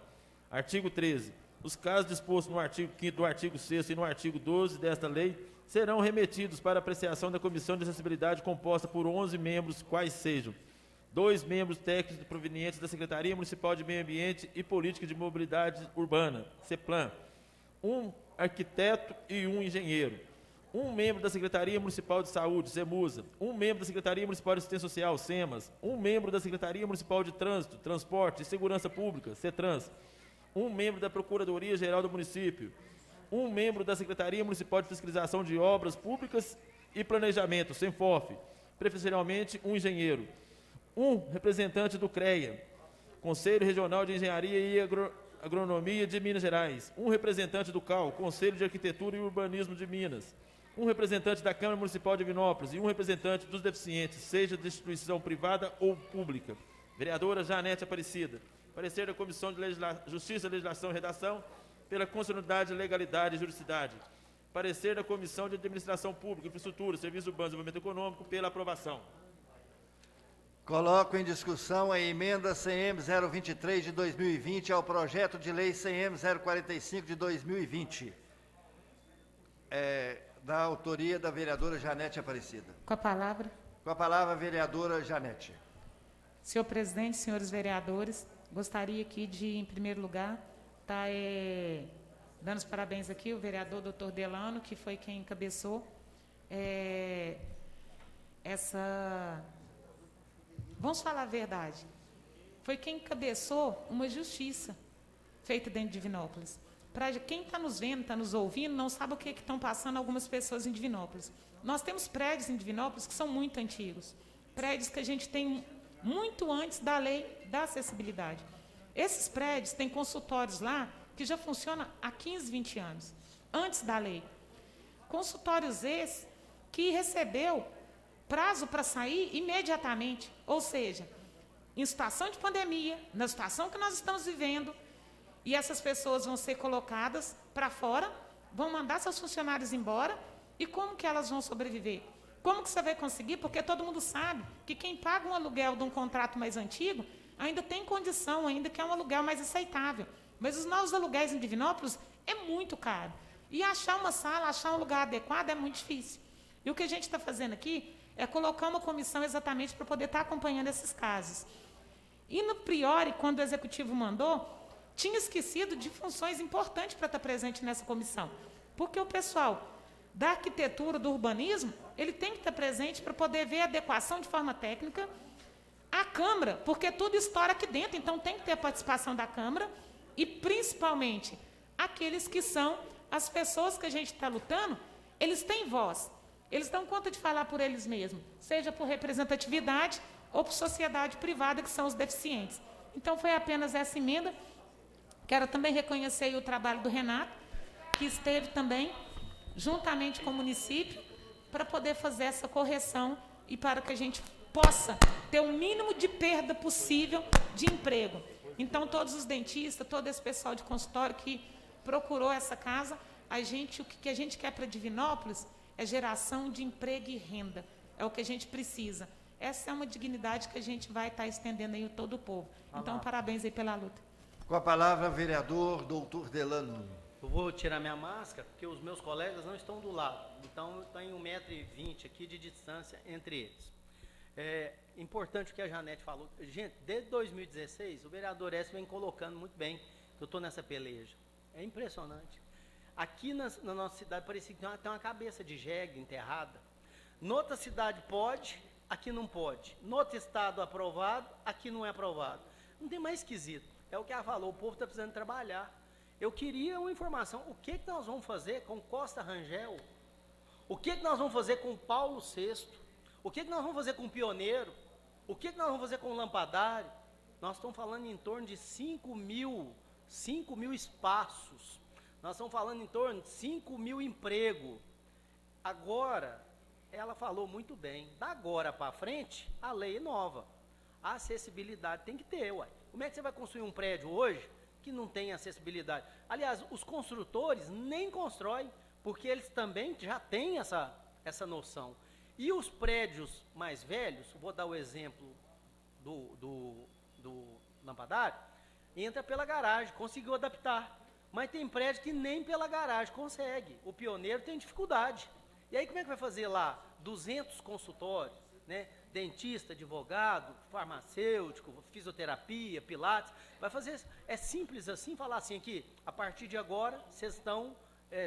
Artigo 13. Os casos dispostos no artigo 5º do artigo 6º e no artigo 12 desta lei serão remetidos para apreciação da Comissão de Acessibilidade composta por 11 membros, quais sejam 2 membros técnicos provenientes da Secretaria Municipal de Meio Ambiente e Política de Mobilidade Urbana, CEPLAN, 1 arquiteto e 1 engenheiro, 1 membro da Secretaria Municipal de Saúde, SEMUSA, 1 membro da Secretaria Municipal de Assistência Social, SEMAS, 1 membro da Secretaria Municipal de Trânsito, Transporte e Segurança Pública, CETRANS, 1 membro da Procuradoria-Geral do Município, 1 membro da Secretaria Municipal de Fiscalização de Obras Públicas e Planejamento, SENFOF, preferencialmente 1 engenheiro, 1 representante do CREA, Conselho Regional de Engenharia e Agronomia de Minas Gerais, 1 representante do CAL, Conselho de Arquitetura e Urbanismo de Minas, 1 representante da Câmara Municipal de Divinópolis e 1 representante dos deficientes, seja de instituição privada ou pública. Vereadora Janete Aparecida. Parecer da Comissão de Justiça, Legislação e Redação, pela constitucionalidade, legalidade e juridicidade. Parecer da Comissão de Administração Pública, Infraestrutura, Serviços Urbanos e Desenvolvimento Econômico, pela aprovação. Coloco em discussão a emenda CM 023 de 2020 ao projeto de lei CM 045 de 2020. da autoria da vereadora Janete Aparecida. Com a palavra. Com a palavra, a vereadora Janete. Senhor presidente, senhores vereadores, gostaria aqui de, em primeiro lugar, estar dando os parabéns aqui ao vereador doutor Delano, que foi quem encabeçou essa... Vamos falar a verdade. Foi quem encabeçou uma justiça feita dentro de Divinópolis. Para quem está nos vendo, está nos ouvindo, não sabe o que estão passando algumas pessoas em Divinópolis. Nós temos prédios em Divinópolis que são muito antigos. Prédios que a gente tem muito antes da lei da acessibilidade. Esses prédios têm consultórios lá que já funcionam há 15, 20 anos, antes da lei. Consultórios esses que recebeu prazo para sair imediatamente. Ou seja, em situação de pandemia, na situação que nós estamos vivendo, e essas pessoas vão ser colocadas para fora, vão mandar seus funcionários embora, e como que elas vão sobreviver? Como que você vai conseguir? Porque todo mundo sabe que quem paga um aluguel de um contrato mais antigo ainda tem condição, ainda que é um aluguel mais aceitável. Mas os novos aluguéis em Divinópolis é muito caro. E achar uma sala, achar um lugar adequado é muito difícil. E o que a gente está fazendo aqui é colocar uma comissão exatamente para poder estar acompanhando esses casos. E no priori, quando o executivo mandou, tinha esquecido de funções importantes para estar presente nessa comissão. Porque o pessoal da arquitetura, do urbanismo, ele tem que estar presente para poder ver a adequação de forma técnica. A Câmara, porque tudo estoura aqui dentro, então tem que ter a participação da Câmara, e principalmente aqueles que são as pessoas que a gente está lutando, eles têm voz. Eles dão conta de falar por eles mesmos, seja por representatividade ou por sociedade privada, que são os deficientes. Então, foi apenas essa emenda. Quero também reconhecer o trabalho do Renato, que esteve também, juntamente com o município, para poder fazer essa correção e para que a gente possa ter o mínimo de perda possível de emprego. Então, todos os dentistas, todo esse pessoal de consultório que procurou essa casa, o que a gente quer para Divinópolis é geração de emprego e renda. É o que a gente precisa. Essa é uma dignidade que a gente vai estar estendendo aí a todo o povo. Então, parabéns aí pela luta. Com a palavra, vereador doutor Delano. Eu vou tirar minha máscara, porque os meus colegas não estão do lado. Então, eu tenho 1,20 m aqui de distância entre eles. É importante o que a Janete falou. Gente, desde 2016, o vereador S vem colocando muito bem que eu estou nessa peleja. É impressionante. Aqui na nossa cidade parecia que tem uma cabeça de jegue enterrada. Noutra cidade pode, aqui não pode. Noutro estado aprovado, aqui não é aprovado. Não tem mais esquisito. É o que ela falou, o povo está precisando trabalhar. Eu queria uma informação, o que nós vamos fazer com Costa Rangel? O que nós vamos fazer com Paulo VI? O que nós vamos fazer com Pioneiro? O que nós vamos fazer com Lampadário? Nós estamos falando em torno de 5 mil espaços. Nós estamos falando em torno de 5 mil empregos. Agora, ela falou muito bem, da agora para frente, a lei é nova. A acessibilidade tem que ter, ué. Como é que você vai construir um prédio hoje que não tem acessibilidade? Aliás, os construtores nem constroem, porque eles também já têm essa noção. E os prédios mais velhos, vou dar o exemplo do Lampadário, entra pela garagem, conseguiu adaptar. Mas tem prédio que nem pela garagem consegue. O Pioneiro tem dificuldade. E aí como é que vai fazer lá? 200 consultórios, né? Dentista, advogado, farmacêutico, fisioterapia, pilates. Vai fazer, é simples assim, falar assim aqui, a partir de agora, vocês estão,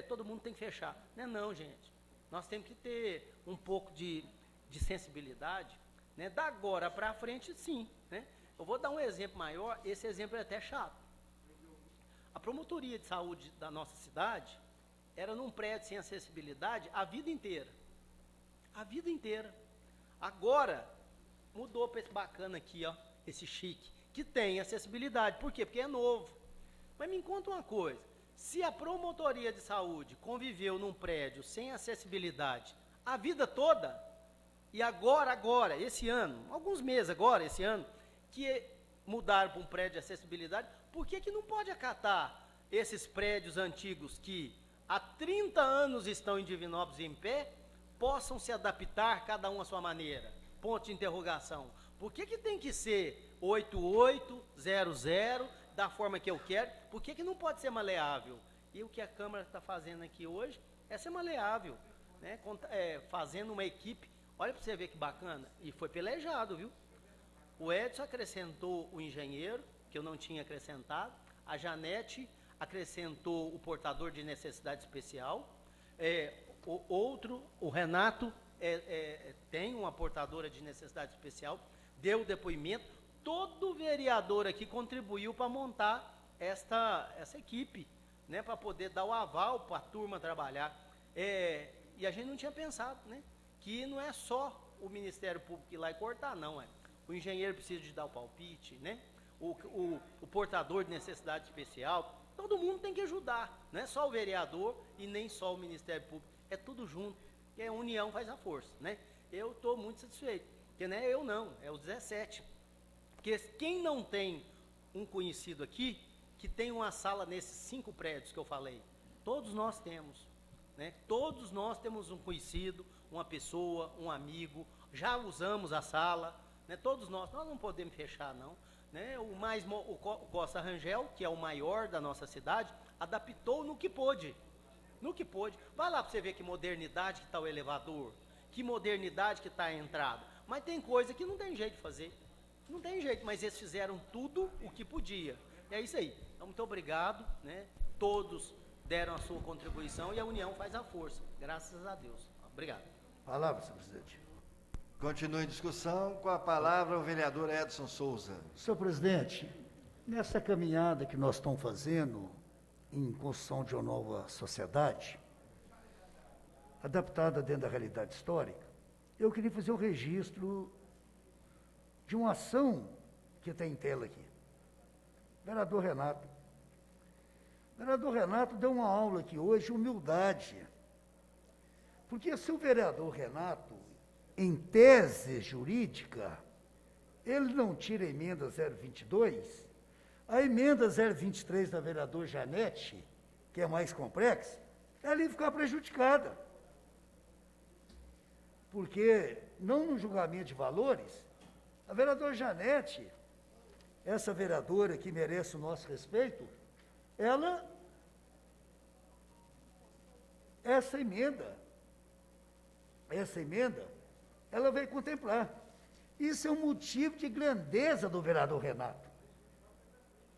todo mundo tem que fechar. Não é não, gente. Nós temos que ter um pouco de sensibilidade, né? Da agora para frente, sim, né? Eu vou dar um exemplo maior, esse exemplo é até chato. A promotoria de saúde da nossa cidade era num prédio sem acessibilidade a vida inteira. A vida inteira. Agora, mudou para esse bacana aqui, ó, esse chique, que tem acessibilidade. Por quê? Porque é novo. Mas me conta uma coisa, se a promotoria de saúde conviveu num prédio sem acessibilidade a vida toda, e agora, esse ano, alguns meses agora, esse ano, que mudaram para um prédio de acessibilidade, por que não pode acatar esses prédios antigos que há 30 anos estão em Divinópolis em pé, possam se adaptar, cada um à sua maneira? Ponto de interrogação. Por que tem que ser 8800, da forma que eu quero? Por que não pode ser maleável? E o que a Câmara está fazendo aqui hoje Essa é maleável, né? Fazendo uma equipe, olha para você ver que bacana, e foi pelejado, viu? O Edson acrescentou o engenheiro, que eu não tinha acrescentado, a Janete acrescentou o portador de necessidade especial, o Renato tem uma portadora de necessidade especial, deu depoimento, todo vereador aqui contribuiu para montar essa equipe, né, para poder dar o aval para a turma trabalhar. E a gente não tinha pensado, né, que não é só o Ministério Público ir lá e cortar, não. O engenheiro precisa de dar o palpite, né, o portador de necessidade especial, todo mundo tem que ajudar, não é só o vereador e nem só o Ministério Público, é tudo junto, que a união faz a força, né. Eu estou muito satisfeito, porque não é eu não, é os 17, porque quem não tem um conhecido aqui, que tem uma sala nesses 5 prédios que eu falei, todos nós temos, né? Todos nós temos um conhecido, uma pessoa, um amigo, já usamos a sala, né? Todos nós não podemos fechar não, né? O Costa Rangel, que é o maior da nossa cidade, adaptou no que pôde, vai lá para você ver que modernidade que está o elevador, que modernidade que está a entrada, mas tem coisa que não tem jeito de fazer, não tem jeito, mas eles fizeram tudo o que podia, e é isso aí. Então, muito obrigado, né? Todos deram a sua contribuição e a união faz a força, graças a Deus. Obrigado. Palavra, senhor presidente. Continue em discussão, com a palavra o vereador Edson Souza. Senhor presidente, nessa caminhada que nós estamos fazendo em construção de uma nova sociedade, adaptada dentro da realidade histórica, eu queria fazer um registro de uma ação que está em tela aqui. Vereador Renato. Vereador Renato deu uma aula aqui hoje, humildade. Porque se o vereador Renato, em tese jurídica, ele não tira a emenda 022, a emenda 023 da vereadora Janete, que é mais complexa, ela ia ficar prejudicada. Porque, não no julgamento de valores, a vereadora Janete, essa vereadora que merece o nosso respeito, essa emenda, ela vai contemplar. Isso é um motivo de grandeza do vereador Renato.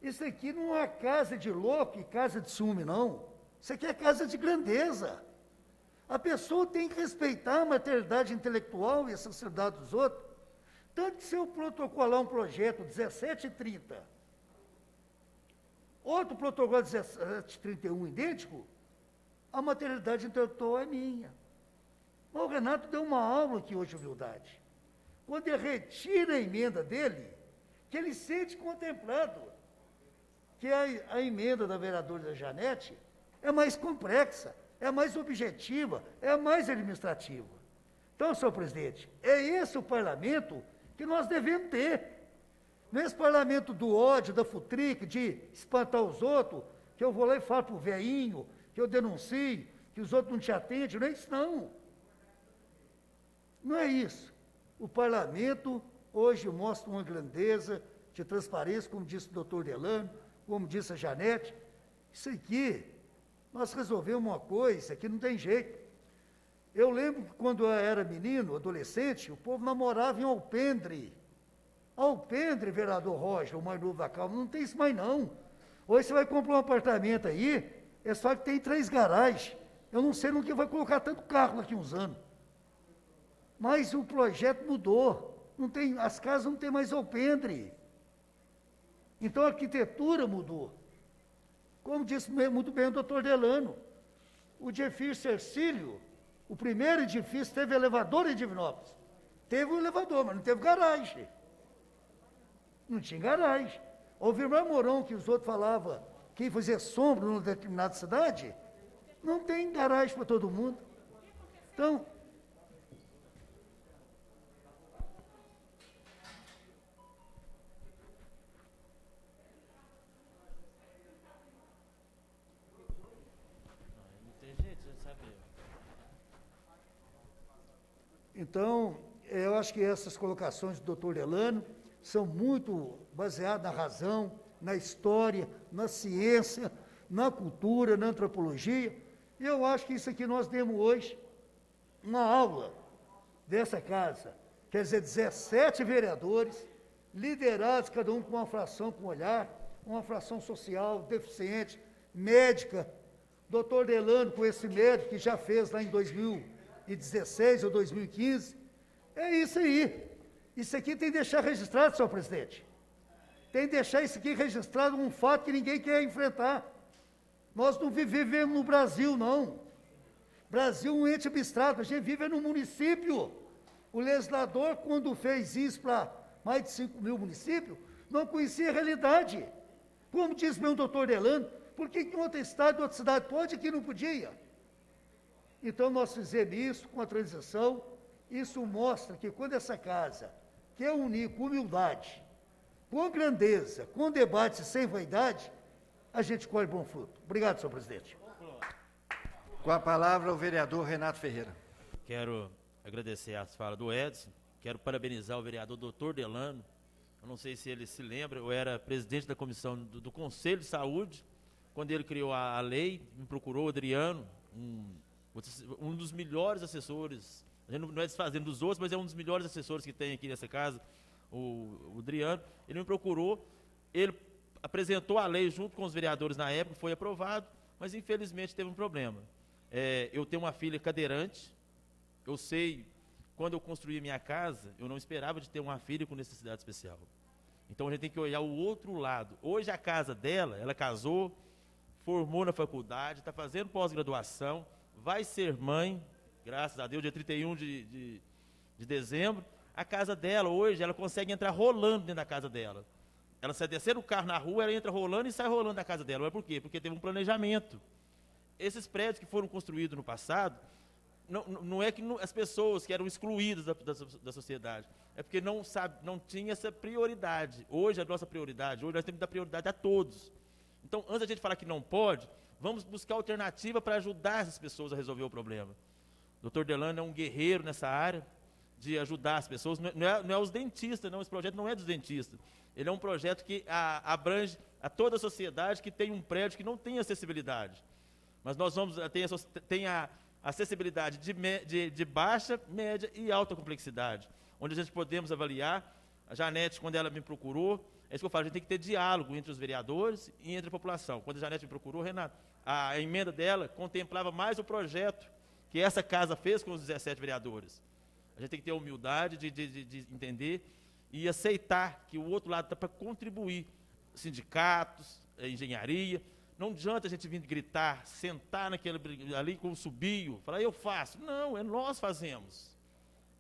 Isso aqui não é casa de louco e casa de ciúme, não. Isso aqui é casa de grandeza. A pessoa tem que respeitar a maternidade intelectual e a sociedade dos outros. Tanto que se eu protocolar um projeto 1730, outro protocolo 1731 idêntico, a maternidade intelectual é minha. Mas o Renato deu uma aula aqui hoje, humildade. Quando ele retira a emenda dele, que ele sente contemplado, que a emenda da vereadora Janete é mais complexa, é mais objetiva, é mais administrativa. Então, senhor presidente, é esse o parlamento que nós devemos ter. Nesse parlamento do ódio, da futrica, de espantar os outros, que eu vou lá e falo para o velhinho, que eu denuncio, que os outros não te atendem, não é isso não. Não é isso. O parlamento hoje mostra uma grandeza de transparência, como disse o doutor Delano, como disse a Janete. Isso aqui, nós resolvemos uma coisa que não tem jeito. Eu lembro que quando eu era menino, adolescente, o povo namorava em alpendre. Alpendre, vereador Roger, o mais novo da Câmara, não tem isso mais não. Hoje você vai comprar um apartamento aí, eles falam que tem 3 garagens. Eu não sei no que vai colocar tanto carro daqui a uns anos. Mas o projeto mudou. As casas não tem mais alpendre. Então a arquitetura mudou. Como disse muito bem o doutor Delano, o edifício Cercílio, o primeiro edifício teve elevador em Divinópolis. Teve um elevador, mas não teve garagem. Não tinha garagem. Houve o Mourão, que os outros falavam que ia fazer sombra numa determinada cidade, não tem garagem para todo mundo. Então, Então, eu acho que essas colocações do doutor Delano são muito baseadas na razão, na história, na ciência, na cultura, na antropologia, E eu acho que isso aqui nós demos hoje uma aula dessa casa. Quer dizer, 17 vereadores, liderados, cada um com uma fração, com um olhar, uma fração social, deficiente, médica, doutor Delano, com esse médico que já fez lá em 2016 ou 2015. É isso aí. Isso aqui tem que deixar registrado, senhor presidente. Tem que deixar isso aqui registrado, um fato que ninguém quer enfrentar. Nós não vivemos no Brasil, não. Brasil é um ente abstrato, a gente vive no município. O legislador, quando fez isso para mais de 5 mil municípios, não conhecia a realidade. Como diz meu doutor Delano, por que em outro estado, em outra cidade pode e aqui não podia? Então, nós fizemos isso com a transição. Isso mostra que quando essa casa quer unir com humildade, com grandeza, com debate sem vaidade, a gente colhe bom fruto. Obrigado, senhor presidente. Com a palavra, o vereador Renato Ferreira. Quero agradecer as falas do Edson, quero parabenizar o vereador doutor Delano. Eu não sei se ele se lembra, eu era presidente da comissão do Conselho de Saúde, quando ele criou a lei, me procurou o Adriano, um dos melhores assessores, a gente não é desfazendo dos outros, mas é um dos melhores assessores que tem aqui nessa casa, o Adriano. Ele me procurou, ele apresentou a lei junto com os vereadores na época, foi aprovado, mas infelizmente teve um problema. Eu tenho uma filha cadeirante, eu sei, quando eu construí minha casa, eu não esperava de ter uma filha com necessidade especial. Então a gente tem que olhar o outro lado. Hoje a casa dela, ela casou, formou na faculdade, está fazendo pós-graduação, vai ser mãe, graças a Deus, dia 31 de dezembro. A casa dela, hoje, ela consegue entrar rolando dentro da casa dela. Ela sai descendo o carro na rua, ela entra rolando e sai rolando da casa dela. Mas por quê? Porque teve um planejamento. Esses prédios que foram construídos no passado, não é que as pessoas que eram excluídas da sociedade, é porque não tinha essa prioridade. Hoje, a nossa prioridade, hoje nós temos que dar prioridade a todos. Então, antes da gente falar que não pode, vamos buscar alternativa para ajudar essas pessoas a resolver o problema. O doutor Delano é um guerreiro nessa área de ajudar as pessoas, não é os dentistas, não, esse projeto não é dos dentistas. Ele é um projeto que abrange a toda a sociedade que tem um prédio que não tem acessibilidade. Mas nós vamos ter a acessibilidade de baixa, média e alta complexidade, onde a gente podemos avaliar. A Janete, quando ela me procurou, é isso que eu falo, a gente tem que ter diálogo entre os vereadores e entre a população. Quando a Janete me procurou, Renato, a emenda dela contemplava mais o projeto que essa casa fez com os 17 vereadores. A gente tem que ter a humildade de entender e aceitar que o outro lado está para contribuir. Sindicatos, engenharia. Não adianta a gente vir gritar, sentar ali com o subio, falar, eu faço. Não, nós fazemos.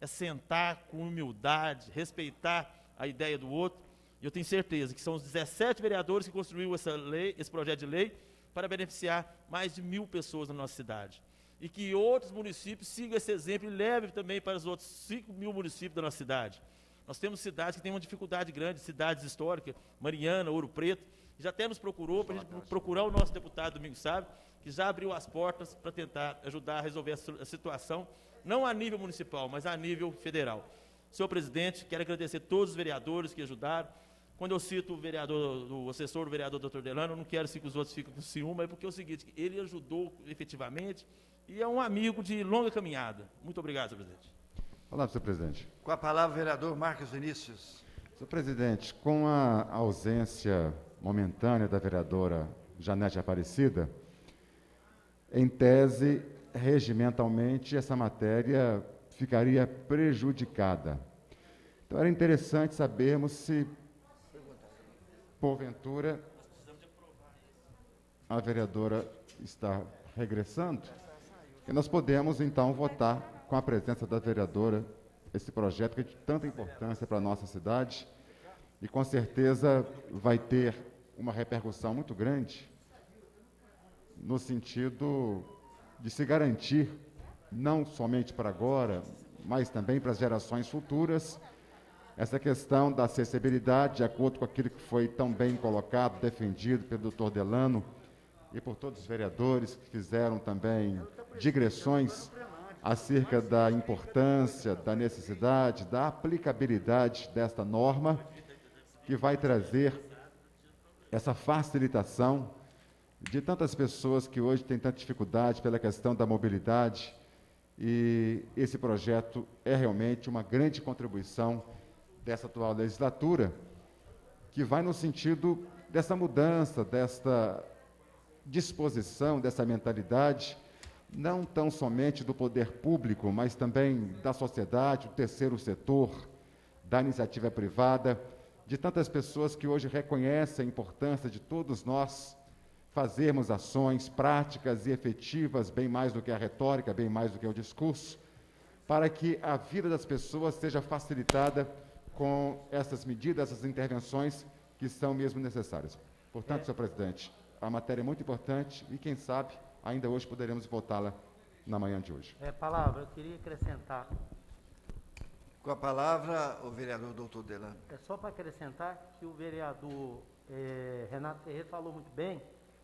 É sentar com humildade, respeitar a ideia do outro. E eu tenho certeza que são os 17 vereadores que construíram esse projeto de lei para beneficiar mais de 1.000 pessoas na nossa cidade. E que outros municípios sigam esse exemplo e levem também para os outros 5.000 municípios da nossa cidade. Nós temos cidades que têm uma dificuldade grande, cidades históricas, Mariana, Ouro Preto, que já até nos procurou, para a gente procurar o nosso deputado Domingos Sávio, que já abriu as portas para tentar ajudar a resolver a situação, não a nível municipal, mas a nível federal. Senhor presidente, quero agradecer a todos os vereadores que ajudaram. Quando eu cito o assessor do vereador Dr. Delano, eu não quero que os outros fiquem com ciúme, é porque é o seguinte, ele ajudou efetivamente e é um amigo de longa caminhada. Muito obrigado, senhor presidente. Olá, senhor presidente. Com a palavra, o vereador Marcos Vinícius. Senhor presidente, com a ausência momentânea da vereadora Janete Aparecida, em tese, regimentalmente, essa matéria ficaria prejudicada. Então, era interessante sabermos se, porventura, a vereadora está regressando, e nós podemos, então, votar com a presença da vereadora esse projeto que é de tanta importância para a nossa cidade e, com certeza, vai ter uma repercussão muito grande no sentido de se garantir, não somente para agora, mas também para as gerações futuras, essa questão da acessibilidade, de acordo com aquilo que foi tão bem colocado, defendido pelo doutor Delano e por todos os vereadores que fizeram também digressões acerca da importância, da necessidade, da aplicabilidade desta norma, que vai trazer essa facilitação de tantas pessoas que hoje têm tanta dificuldade pela questão da mobilidade, e esse projeto é realmente uma grande contribuição dessa atual legislatura, que vai no sentido dessa mudança, desta disposição, dessa mentalidade, não tão somente do poder público, mas também da sociedade, do terceiro setor, da iniciativa privada, de tantas pessoas que hoje reconhecem a importância de todos nós fazermos ações práticas e efetivas, bem mais do que a retórica, bem mais do que o discurso, para que a vida das pessoas seja facilitada com essas medidas, essas intervenções que são mesmo necessárias. Portanto, senhor presidente, a matéria é muito importante e, quem sabe, ainda hoje poderemos votá-la na manhã de hoje. Palavra, eu queria acrescentar. Com a palavra, o vereador doutor Delano. É só para acrescentar que o vereador Renato Ferreira falou muito bem,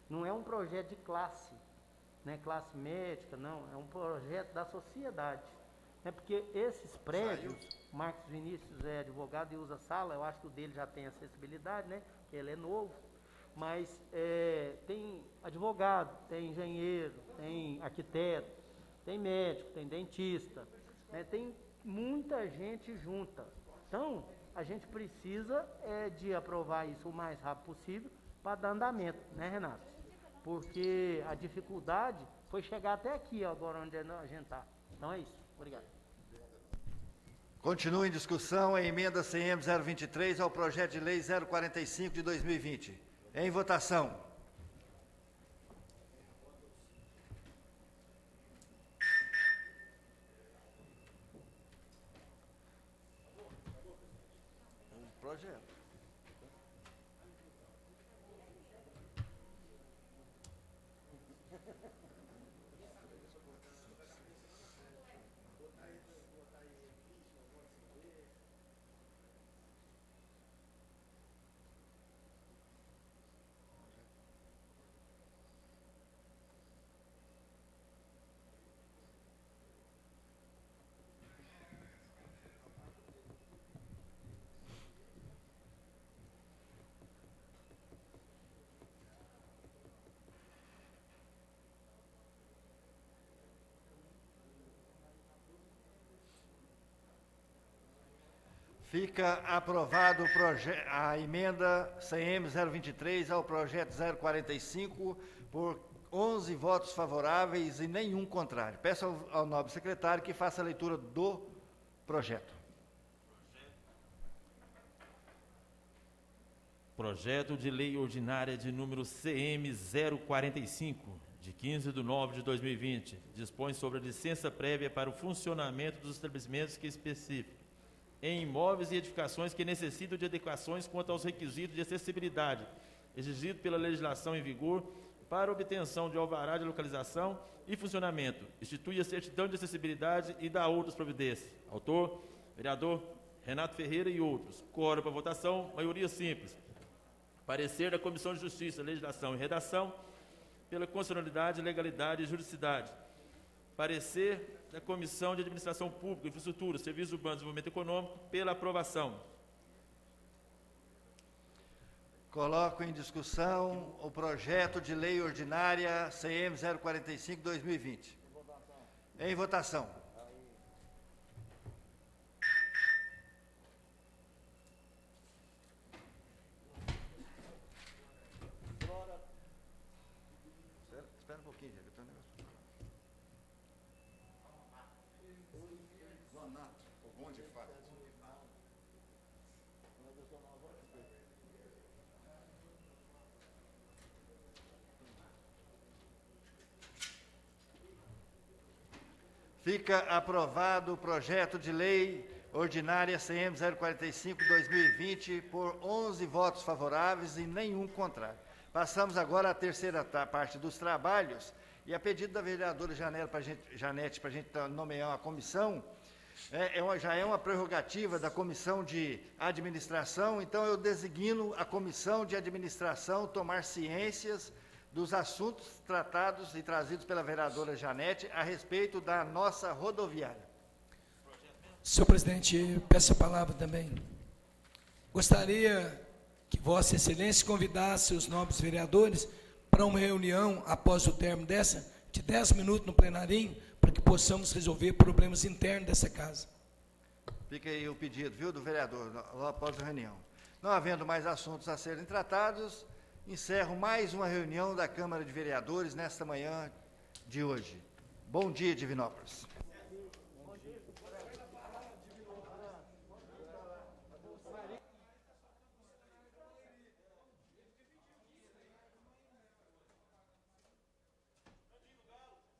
não é um projeto de classe, né, classe médica, não, é um projeto da sociedade. É porque esses prédios, Marcos Vinícius é advogado e usa sala, eu acho que o dele já tem acessibilidade, né, que ele é novo, mas tem advogado, tem engenheiro, tem arquiteto, tem médico, tem dentista, né, tem muita gente junta. Então, a gente precisa de aprovar isso o mais rápido possível para dar andamento, né, Renato? Porque a dificuldade foi chegar até aqui, agora onde a gente está. Então é isso. Obrigado. Continua em discussão a emenda CM 023 ao projeto de lei 045 de 2020. Em votação. Projeto. Fica aprovado a emenda CM 023 ao projeto 045 por 11 votos favoráveis e nenhum contrário. Peço ao nobre secretário que faça a leitura do projeto. Projeto de lei ordinária de número CM 045, de 15/9/2020, dispõe sobre a licença prévia para o funcionamento dos estabelecimentos que especificam em imóveis e edificações que necessitam de adequações quanto aos requisitos de acessibilidade exigidos pela legislação em vigor para obtenção de alvará de localização e funcionamento. Institui a certidão de acessibilidade e dá outras providências. Autor, vereador Renato Ferreira e outros. Quórum para votação, maioria simples. Parecer da Comissão de Justiça, Legislação e Redação pela constitucionalidade, legalidade e juridicidade. Parecer da Comissão de Administração Pública, Infraestrutura, Serviços Urbanos e Desenvolvimento Econômico pela aprovação. Coloco em discussão o projeto de lei ordinária CM 045/2020. Em votação. Espera um pouquinho, gente. Eu tenho um negócio. O bonde faz. Fica aprovado o projeto de lei ordinária CM 045/2020 por 11 votos favoráveis e nenhum contrário. Passamos agora à terceira parte dos trabalhos e a pedido da vereadora Janete para a gente nomear uma comissão, já é uma prerrogativa da Comissão de Administração, então eu designo a Comissão de Administração tomar ciências dos assuntos tratados e trazidos pela vereadora Janete a respeito da nossa rodoviária. Senhor presidente, peço a palavra também. Gostaria que Vossa Excelência convidasse os nobres vereadores para uma reunião, após o término dessa, de 10 minutos no plenarinho, para que possamos resolver problemas internos dessa casa. Fica aí o pedido, viu, do vereador, logo após a reunião. Não havendo mais assuntos a serem tratados, encerro mais uma reunião da Câmara de Vereadores nesta manhã de hoje. Bom dia, Divinópolis.